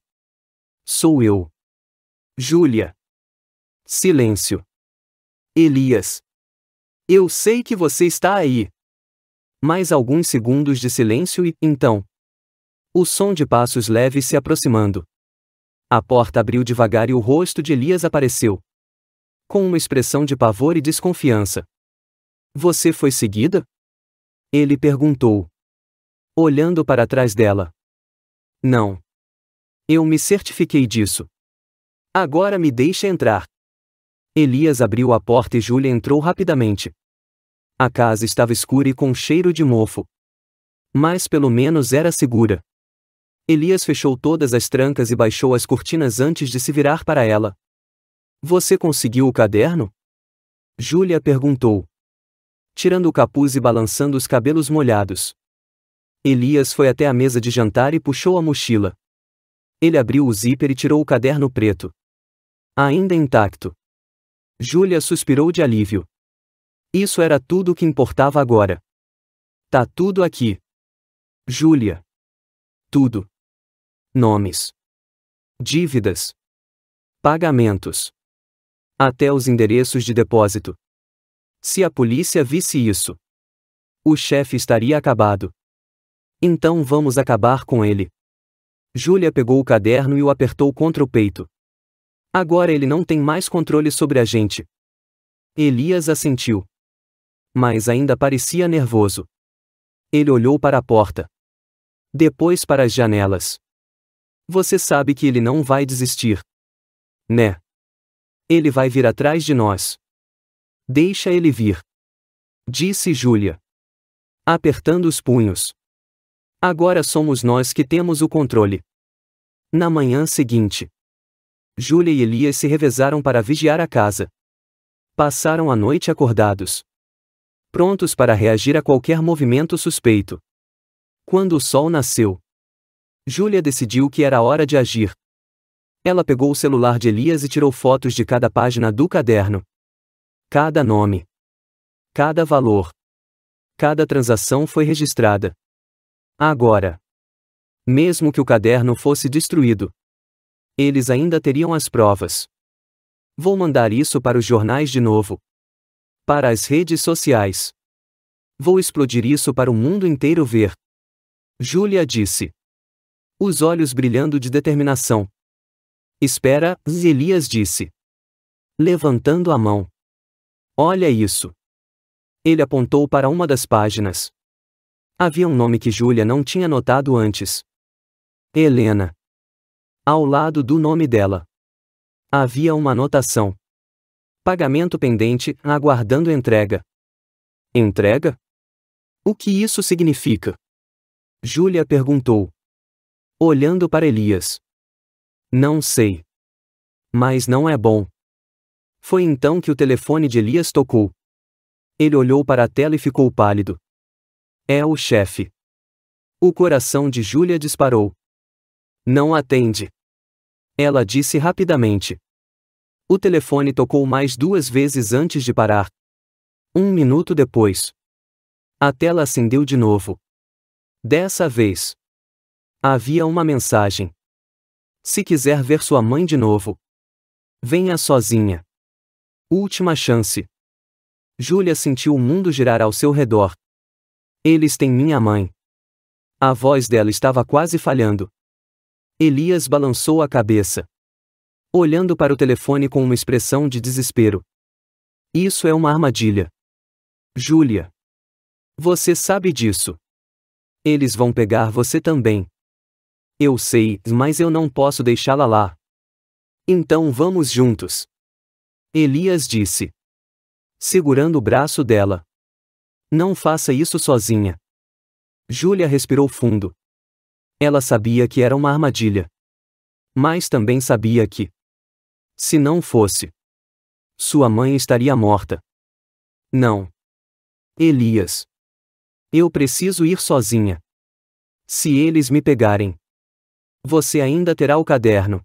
Sou eu. Júlia. Silêncio. Elias. Eu sei que você está aí. Mais alguns segundos de silêncio e, então, o som de passos leves se aproximando. A porta abriu devagar e o rosto de Elias apareceu. Com uma expressão de pavor e desconfiança. Você foi seguida? Ele perguntou. Olhando para trás dela. Não. Eu me certifiquei disso. Agora me deixa entrar. Elias abriu a porta e Júlia entrou rapidamente. A casa estava escura e com cheiro de mofo. Mas pelo menos era segura. Elias fechou todas as trancas e baixou as cortinas antes de se virar para ela. Você conseguiu o caderno? Júlia perguntou. Tirando o capuz e balançando os cabelos molhados. Elias foi até a mesa de jantar e puxou a mochila. Ele abriu o zíper e tirou o caderno preto. Ainda intacto. Júlia suspirou de alívio. Isso era tudo o que importava agora. Tá tudo aqui. Júlia. Tudo. Nomes. Dívidas. Pagamentos. Até os endereços de depósito. Se a polícia visse isso, o chefe estaria acabado. Então vamos acabar com ele. Júlia pegou o caderno e o apertou contra o peito. Agora ele não tem mais controle sobre a gente. Elias assentiu. Mas ainda parecia nervoso. Ele olhou para a porta. Depois para as janelas. Você sabe que ele não vai desistir. Né? Ele vai vir atrás de nós. Deixa ele vir. Disse Júlia. Apertando os punhos. Agora somos nós que temos o controle. Na manhã seguinte, Júlia e Elias se revezaram para vigiar a casa. Passaram a noite acordados. Prontos para reagir a qualquer movimento suspeito. Quando o sol nasceu, Júlia decidiu que era hora de agir. Ela pegou o celular de Elias e tirou fotos de cada página do caderno. Cada nome. Cada valor. Cada transação foi registrada. Agora, mesmo que o caderno fosse destruído, eles ainda teriam as provas. Vou mandar isso para os jornais de novo. Para as redes sociais. Vou explodir isso para o mundo inteiro ver. Júlia disse. Os olhos brilhando de determinação. Espera, Elias disse. Levantando a mão. Olha isso. Ele apontou para uma das páginas. Havia um nome que Júlia não tinha notado antes. Helena. Ao lado do nome dela, havia uma anotação. Pagamento pendente, aguardando entrega. Entrega? O que isso significa? Júlia perguntou. Olhando para Elias. Não sei. Mas não é bom. Foi então que o telefone de Elias tocou. Ele olhou para a tela e ficou pálido. É o chefe. O coração de Júlia disparou. Não atende. Ela disse rapidamente. O telefone tocou mais 2 vezes antes de parar. 1 minuto depois, a tela acendeu de novo. Dessa vez, havia uma mensagem. Se quiser ver sua mãe de novo, venha sozinha. Última chance. Júlia sentiu o mundo girar ao seu redor. Eles têm minha mãe. A voz dela estava quase falhando. Elias balançou a cabeça, olhando para o telefone com uma expressão de desespero. Isso é uma armadilha. Júlia. Você sabe disso. Eles vão pegar você também. Eu sei, mas eu não posso deixá-la lá. Então vamos juntos. Elias disse, segurando o braço dela. Não faça isso sozinha. Júlia respirou fundo. Ela sabia que era uma armadilha. Mas também sabia que, se não fosse, sua mãe estaria morta. Não. Elias. Eu preciso ir sozinha. Se eles me pegarem, você ainda terá o caderno.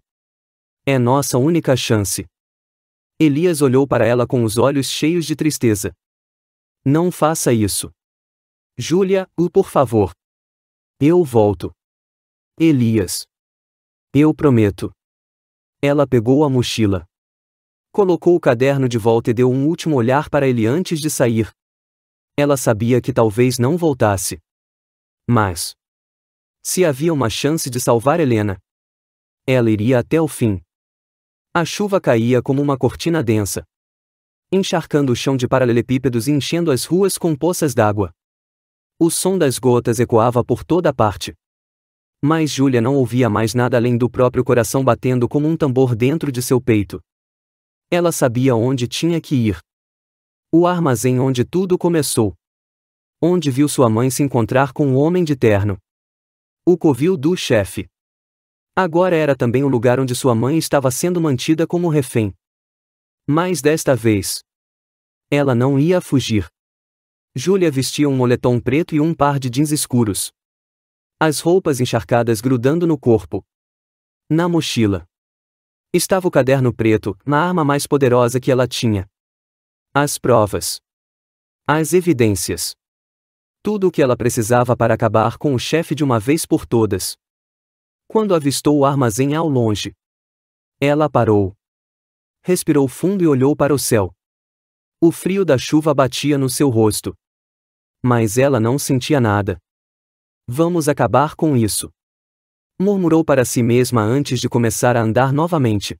É nossa única chance. Elias olhou para ela com os olhos cheios de tristeza. Não faça isso. Júlia, por favor. Eu volto. Elias. Eu prometo. Ela pegou a mochila. Colocou o caderno de volta e deu um último olhar para ele antes de sair. Ela sabia que talvez não voltasse. Mas, se havia uma chance de salvar Helena, ela iria até o fim. A chuva caía como uma cortina densa, encharcando o chão de paralelepípedos e enchendo as ruas com poças d'água. O som das gotas ecoava por toda parte. Mas Júlia não ouvia mais nada além do próprio coração batendo como um tambor dentro de seu peito. Ela sabia onde tinha que ir. O armazém onde tudo começou. Onde viu sua mãe se encontrar com o homem de terno. O covil do chefe. Agora era também o lugar onde sua mãe estava sendo mantida como refém. Mas desta vez, ela não ia fugir. Júlia vestia um moletom preto e um par de jeans escuros. As roupas encharcadas grudando no corpo. Na mochila estava o caderno preto, a arma mais poderosa que ela tinha. As provas. As evidências. Tudo o que ela precisava para acabar com o chefe de uma vez por todas. Quando avistou o armazém ao longe, ela parou. Respirou fundo e olhou para o céu. O frio da chuva batia no seu rosto. Mas ela não sentia nada. Vamos acabar com isso. Murmurou para si mesma antes de começar a andar novamente.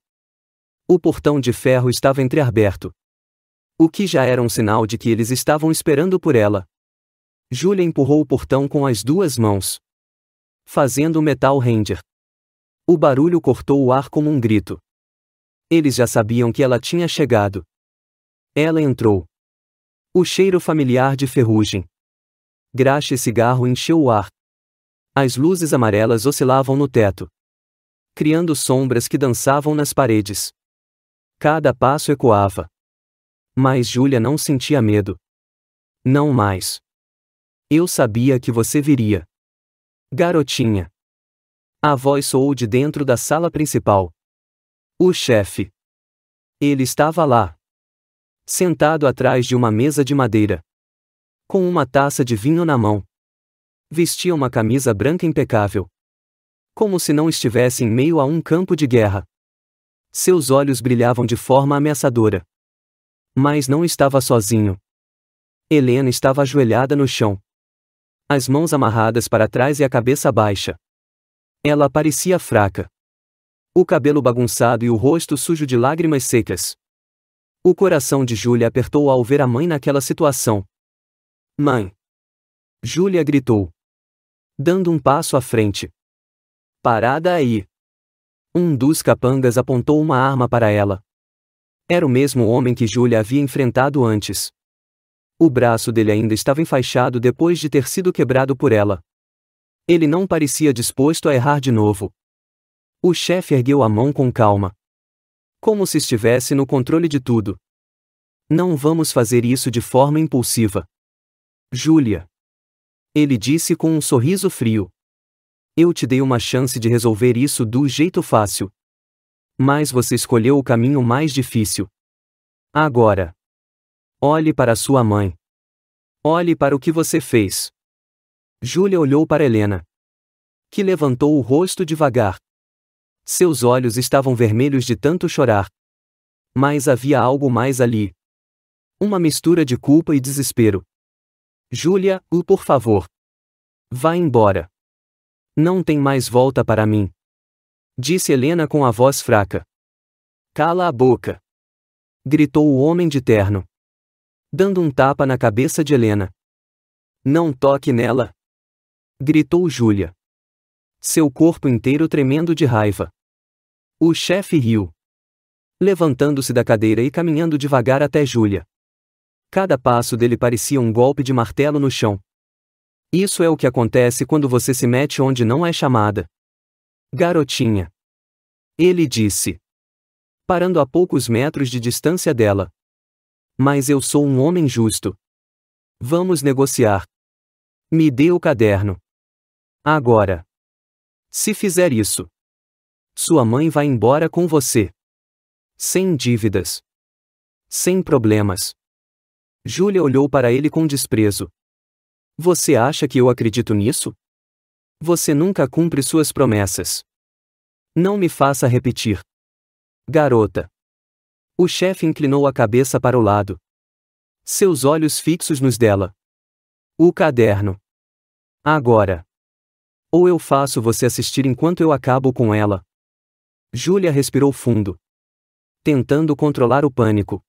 O portão de ferro estava entreaberto. O que já era um sinal de que eles estavam esperando por ela. Júlia empurrou o portão com as duas mãos, fazendo o metal render. O barulho cortou o ar como um grito. Eles já sabiam que ela tinha chegado. Ela entrou. O cheiro familiar de ferrugem, graxa e cigarro encheu o ar. As luzes amarelas oscilavam no teto, criando sombras que dançavam nas paredes. Cada passo ecoava. Mas Júlia não sentia medo. Não mais. Eu sabia que você viria. Garotinha. A voz soou de dentro da sala principal. O chefe. Ele estava lá, sentado atrás de uma mesa de madeira, com uma taça de vinho na mão. Vestia uma camisa branca impecável, como se não estivesse em meio a um campo de guerra. Seus olhos brilhavam de forma ameaçadora. Mas não estava sozinho. Helena estava ajoelhada no chão, as mãos amarradas para trás e a cabeça baixa. Ela parecia fraca. O cabelo bagunçado e o rosto sujo de lágrimas secas. O coração de Júlia apertou ao ver a mãe naquela situação. Mãe! Júlia gritou, dando um passo à frente. Parada aí! Um dos capangas apontou uma arma para ela. Era o mesmo homem que Júlia havia enfrentado antes. O braço dele ainda estava enfaixado depois de ter sido quebrado por ela. Ele não parecia disposto a errar de novo. O chefe ergueu a mão com calma, como se estivesse no controle de tudo. Não vamos fazer isso de forma impulsiva, Júlia. Ele disse com um sorriso frio. Eu te dei uma chance de resolver isso do jeito fácil. Mas você escolheu o caminho mais difícil. Agora, olhe para sua mãe. Olhe para o que você fez. Júlia olhou para Helena, que levantou o rosto devagar. Seus olhos estavam vermelhos de tanto chorar. Mas havia algo mais ali. Uma mistura de culpa e desespero. Júlia, por favor. Vá embora. Não tem mais volta para mim. Disse Helena com a voz fraca. Cala a boca. Gritou o homem de terno, dando um tapa na cabeça de Helena. Não toque nela. Gritou Júlia, seu corpo inteiro tremendo de raiva. O chefe riu, levantando-se da cadeira e caminhando devagar até Júlia. Cada passo dele parecia um golpe de martelo no chão. Isso é o que acontece quando você se mete onde não é chamada. Garotinha. Ele disse, parando a poucos metros de distância dela. Mas eu sou um homem justo. Vamos negociar. Me dê o caderno. Agora. Se fizer isso, sua mãe vai embora com você. Sem dívidas. Sem problemas. Júlia olhou para ele com desprezo. Você acha que eu acredito nisso? Você nunca cumpre suas promessas. Não me faça repetir. Garota. O chefe inclinou a cabeça para o lado. Seus olhos fixos nos dela. O caderno. Agora. Ou eu faço você assistir enquanto eu acabo com ela. Júlia respirou fundo, tentando controlar o pânico.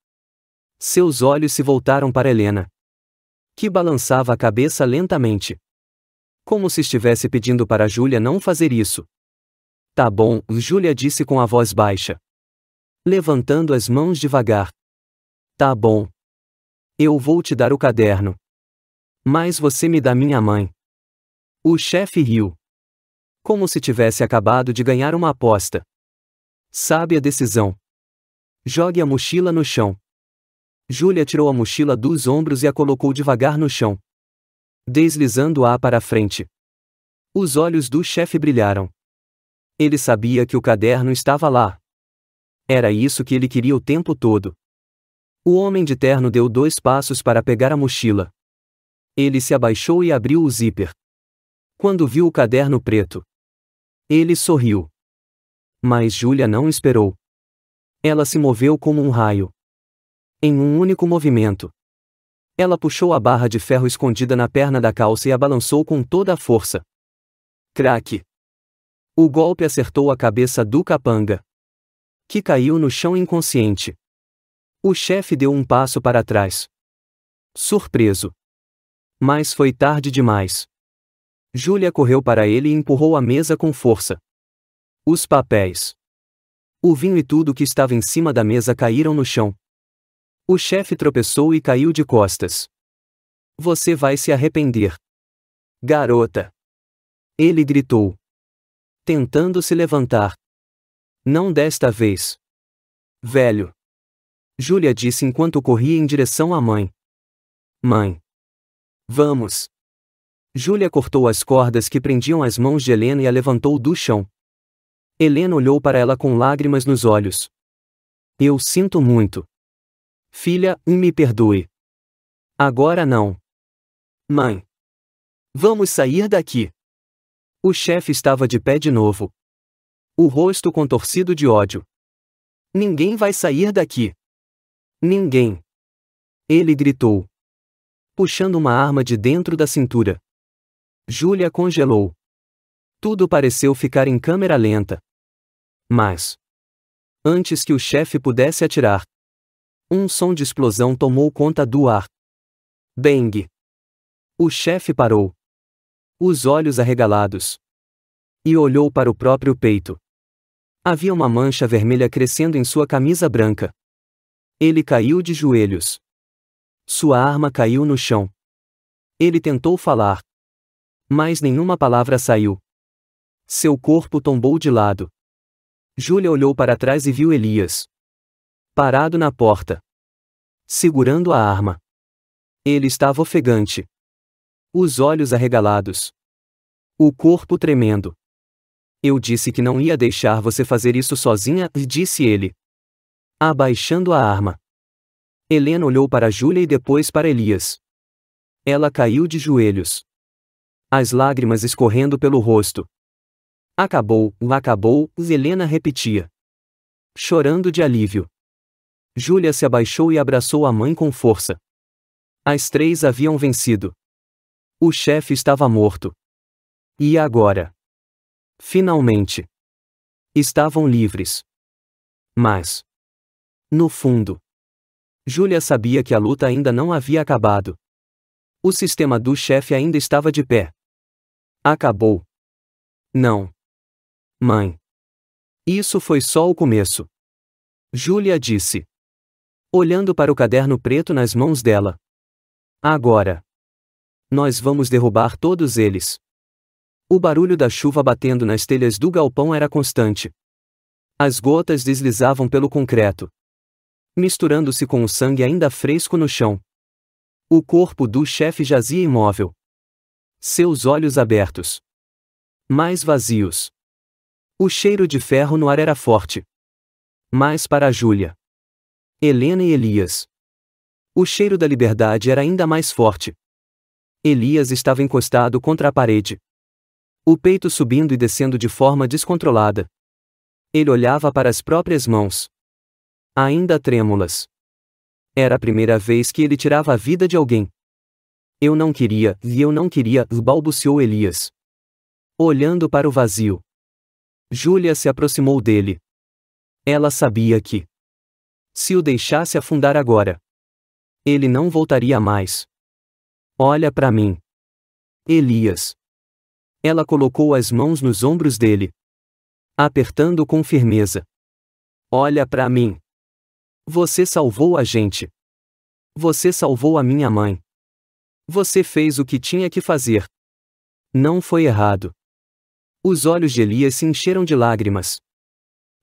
Seus olhos se voltaram para Helena, que balançava a cabeça lentamente, como se estivesse pedindo para Júlia não fazer isso. Tá bom, Júlia disse com a voz baixa, levantando as mãos devagar. Tá bom. Eu vou te dar o caderno. Mas você me dá minha mãe. O chefe riu, como se tivesse acabado de ganhar uma aposta. Sabe a decisão. Jogue a mochila no chão. Júlia tirou a mochila dos ombros e a colocou devagar no chão, deslizando-a para frente. Os olhos do chefe brilharam. Ele sabia que o caderno estava lá. Era isso que ele queria o tempo todo. O homem de terno deu 2 passos para pegar a mochila. Ele se abaixou e abriu o zíper. Quando viu o caderno preto, ele sorriu. Mas Júlia não esperou. Ela se moveu como um raio. Em um único movimento, ela puxou a barra de ferro escondida na perna da calça e a balançou com toda a força. Craque! O golpe acertou a cabeça do capanga, que caiu no chão inconsciente. O chefe deu um passo para trás, surpreso. Mas foi tarde demais. Júlia correu para ele e empurrou a mesa com força. Os papéis, o vinho e tudo que estava em cima da mesa caíram no chão. O chefe tropeçou e caiu de costas. Você vai se arrepender. Garota! Ele gritou, tentando se levantar. Não desta vez. Velho! Júlia disse enquanto corria em direção à mãe. Mãe! Vamos! Júlia cortou as cordas que prendiam as mãos de Helena e a levantou do chão. Helena olhou para ela com lágrimas nos olhos. Eu sinto muito. Filha, me perdoe. Agora não. Mãe. Vamos sair daqui. O chefe estava de pé de novo, o rosto contorcido de ódio. Ninguém vai sair daqui. Ninguém. Ele gritou, puxando uma arma de dentro da cintura. Júlia congelou. Tudo pareceu ficar em câmera lenta. Mas, antes que o chefe pudesse atirar, um som de explosão tomou conta do ar. Bang! O chefe parou, os olhos arregalados, e olhou para o próprio peito. Havia uma mancha vermelha crescendo em sua camisa branca. Ele caiu de joelhos. Sua arma caiu no chão. Ele tentou falar, mas nenhuma palavra saiu. Seu corpo tombou de lado. Júlia olhou para trás e viu Elias, parado na porta, segurando a arma. Ele estava ofegante, os olhos arregalados, o corpo tremendo. Eu disse que não ia deixar você fazer isso sozinha, disse ele, abaixando a arma. Helena olhou para Júlia e depois para Elias. Ela caiu de joelhos, as lágrimas escorrendo pelo rosto. Acabou, Helena repetia, chorando de alívio. Júlia se abaixou e abraçou a mãe com força. As 3 haviam vencido. O chefe estava morto. E agora? Finalmente. Estavam livres. Mas, no fundo, Júlia sabia que a luta ainda não havia acabado. O sistema do chefe ainda estava de pé. Acabou. Não. Mãe. Isso foi só o começo. Júlia disse, olhando para o caderno preto nas mãos dela. Agora. Nós vamos derrubar todos eles. O barulho da chuva batendo nas telhas do galpão era constante. As gotas deslizavam pelo concreto, misturando-se com o sangue ainda fresco no chão. O corpo do chefe jazia imóvel, seus olhos abertos. Mais vazios. O cheiro de ferro no ar era forte. Mas para Júlia, Helena e Elias, o cheiro da liberdade era ainda mais forte. Elias estava encostado contra a parede, o peito subindo e descendo de forma descontrolada. Ele olhava para as próprias mãos, ainda trêmulas. Era a primeira vez que ele tirava a vida de alguém. Eu não queria, balbuciou Elias, olhando para o vazio. Júlia se aproximou dele. Ela sabia que, se o deixasse afundar agora, ele não voltaria mais. Olha para mim, Elias. Ela colocou as mãos nos ombros dele, apertando com firmeza. Olha para mim. Você salvou a gente. Você salvou a minha mãe. Você fez o que tinha que fazer. Não foi errado. Os olhos de Elias se encheram de lágrimas.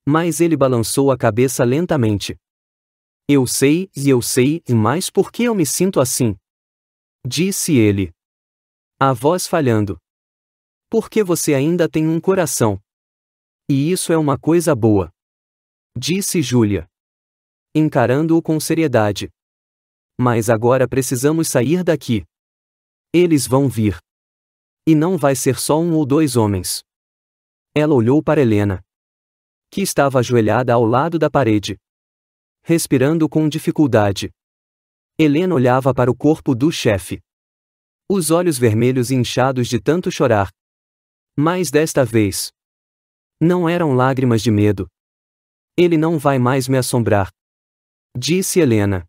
Mas ele balançou a cabeça lentamente. Eu sei, mas por que eu me sinto assim? Disse ele, a voz falhando. Porque você ainda tem um coração. E isso é uma coisa boa. Disse Júlia, encarando-o com seriedade. Mas agora precisamos sair daqui. Eles vão vir. E não vai ser só um ou dois homens. Ela olhou para Helena, que estava ajoelhada ao lado da parede, respirando com dificuldade. Helena olhava para o corpo do chefe, os olhos vermelhos e inchados de tanto chorar. Mas desta vez, não eram lágrimas de medo. Ele não vai mais me assombrar, disse Helena,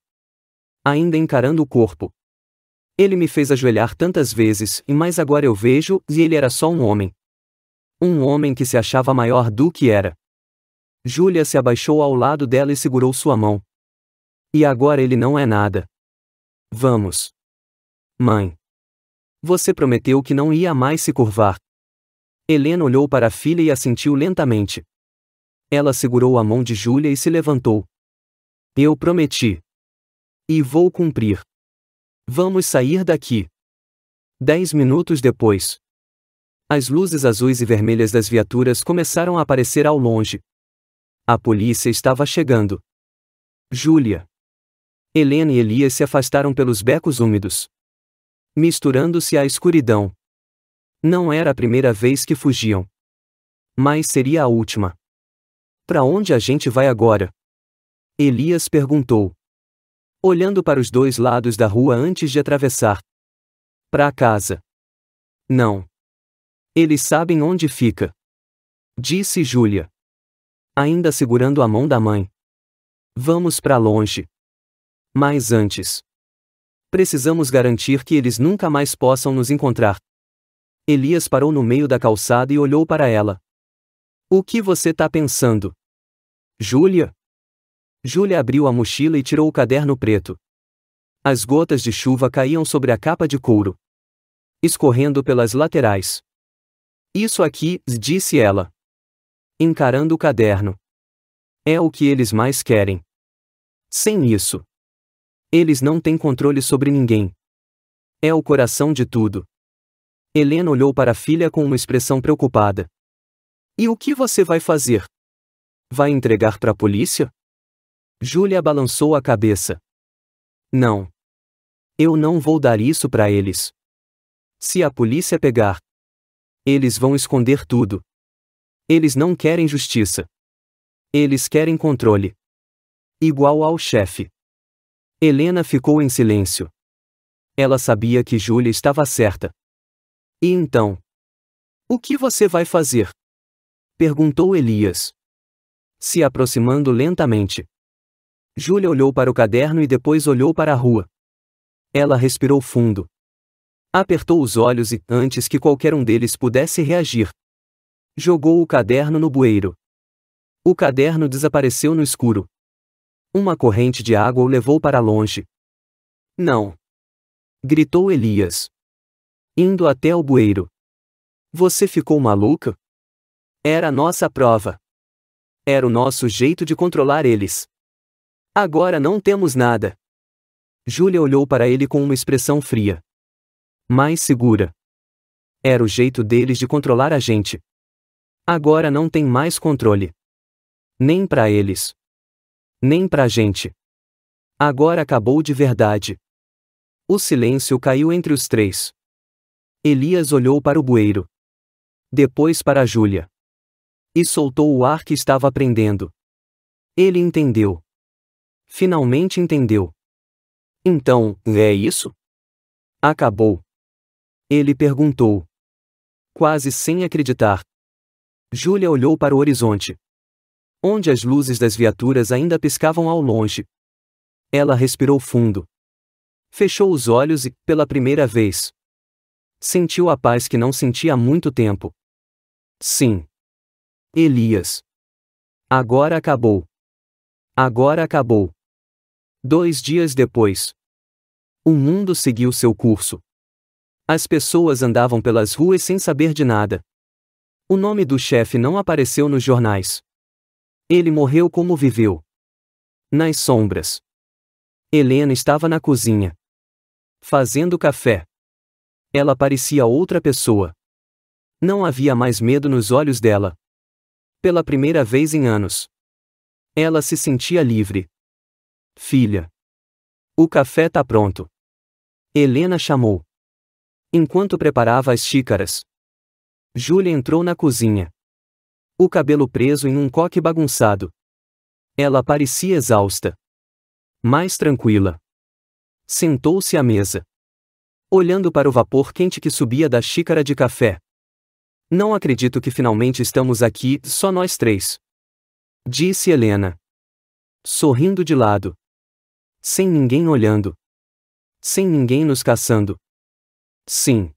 ainda encarando o corpo. Ele me fez ajoelhar tantas vezes, mas agora eu vejo, e ele era só um homem. Um homem que se achava maior do que era. Júlia se abaixou ao lado dela e segurou sua mão. E agora ele não é nada. Vamos. Mãe. Você prometeu que não ia mais se curvar. Helena olhou para a filha e assentiu lentamente. Ela segurou a mão de Júlia e se levantou. Eu prometi. E vou cumprir. Vamos sair daqui. 10 minutos depois, as luzes azuis e vermelhas das viaturas começaram a aparecer ao longe. A polícia estava chegando. Júlia, Helena e Elias se afastaram pelos becos úmidos, misturando-se à escuridão. Não era a primeira vez que fugiam, mas seria a última. Para onde a gente vai agora? Elias perguntou, olhando para os dois lados da rua antes de atravessar. Para casa. Não. Eles sabem onde fica, disse Júlia, ainda segurando a mão da mãe. Vamos para longe. Mas antes, precisamos garantir que eles nunca mais possam nos encontrar. Elias parou no meio da calçada e olhou para ela. O que você tá pensando? Júlia? Júlia abriu a mochila e tirou o caderno preto. As gotas de chuva caíam sobre a capa de couro, escorrendo pelas laterais. Isso aqui, disse ela, encarando o caderno, é o que eles mais querem. Sem isso, eles não têm controle sobre ninguém. É o coração de tudo. Helena olhou para a filha com uma expressão preocupada. E o que você vai fazer? Vai entregar para a polícia? Júlia balançou a cabeça. Não. Eu não vou dar isso para eles. Se a polícia pegar, eles vão esconder tudo. Eles não querem justiça. Eles querem controle. Igual ao chefe. Helena ficou em silêncio. Ela sabia que Júlia estava certa. E então? O que você vai fazer? Perguntou Elias, se aproximando lentamente. Júlia olhou para o caderno e depois olhou para a rua. Ela respirou fundo. Apertou os olhos e, antes que qualquer um deles pudesse reagir, jogou o caderno no bueiro. O caderno desapareceu no escuro. Uma corrente de água o levou para longe. Não! Gritou Elias, indo até o bueiro. Você ficou maluca? Era a nossa prova. Era o nosso jeito de controlar eles. Agora não temos nada. Júlia olhou para ele com uma expressão fria, mas segura. Era o jeito deles de controlar a gente. Agora não tem mais controle. Nem pra eles. Nem pra gente. Agora acabou de verdade. O silêncio caiu entre os três. Elias olhou para o bueiro. Depois para Júlia. E soltou o ar que estava prendendo. Ele entendeu. Finalmente entendeu. Então, é isso? Acabou? Ele perguntou. Quase sem acreditar. Júlia olhou para o horizonte, onde as luzes das viaturas ainda piscavam ao longe. Ela respirou fundo. Fechou os olhos e, pela primeira vez, sentiu a paz que não sentia há muito tempo. Sim. Elias. Agora acabou. Agora acabou. 2 dias depois. O mundo seguiu seu curso. As pessoas andavam pelas ruas sem saber de nada. O nome do chefe não apareceu nos jornais. Ele morreu como viveu. Nas sombras. Helena estava na cozinha, fazendo café. Ela parecia outra pessoa. Não havia mais medo nos olhos dela. Pela primeira vez em anos. Ela se sentia livre. Filha. O café tá pronto. Helena chamou. Enquanto preparava as xícaras. Júlia entrou na cozinha. O cabelo preso em um coque bagunçado. Ela parecia exausta. Mais tranquila. Sentou-se à mesa. Olhando para o vapor quente que subia da xícara de café. Não acredito que finalmente estamos aqui, só nós três. Disse Helena. Sorrindo de lado. Sem ninguém olhando. Sem ninguém nos caçando. Sim.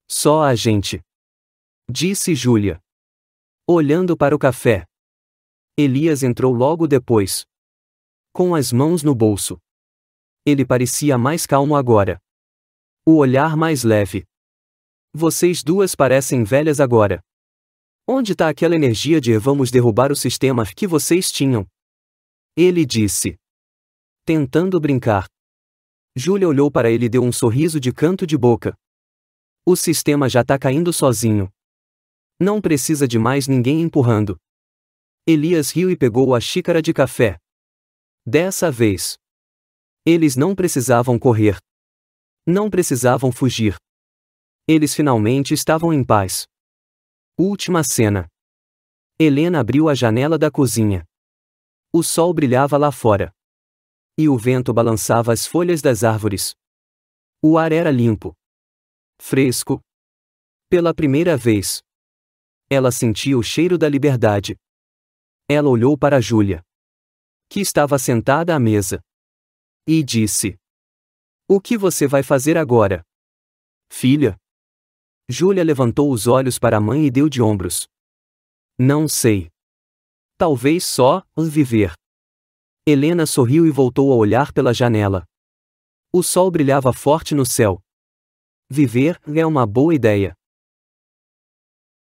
Só a gente. Disse Júlia. Olhando para o café. Elias entrou logo depois. Com as mãos no bolso. Ele parecia mais calmo agora. O olhar mais leve. Vocês duas parecem velhas agora. Onde está aquela energia de vamos derrubar o sistema que vocês tinham? Ele disse. Tentando brincar. Júlia olhou para ele e deu um sorriso de canto de boca. O sistema já tá caindo sozinho. Não precisa de mais ninguém empurrando. Elias riu e pegou a xícara de café. Dessa vez. Eles não precisavam correr. Não precisavam fugir. Eles finalmente estavam em paz. Última cena. Helena abriu a janela da cozinha. O sol brilhava lá fora. E o vento balançava as folhas das árvores. O ar era limpo. Fresco. Pela primeira vez. Ela sentia o cheiro da liberdade. Ela olhou para Júlia, que estava sentada à mesa. E disse. O que você vai fazer agora? Filha? Júlia levantou os olhos para a mãe e deu de ombros. Não sei. Talvez só, viver. Helena sorriu e voltou a olhar pela janela. O sol brilhava forte no céu. Viver é uma boa ideia.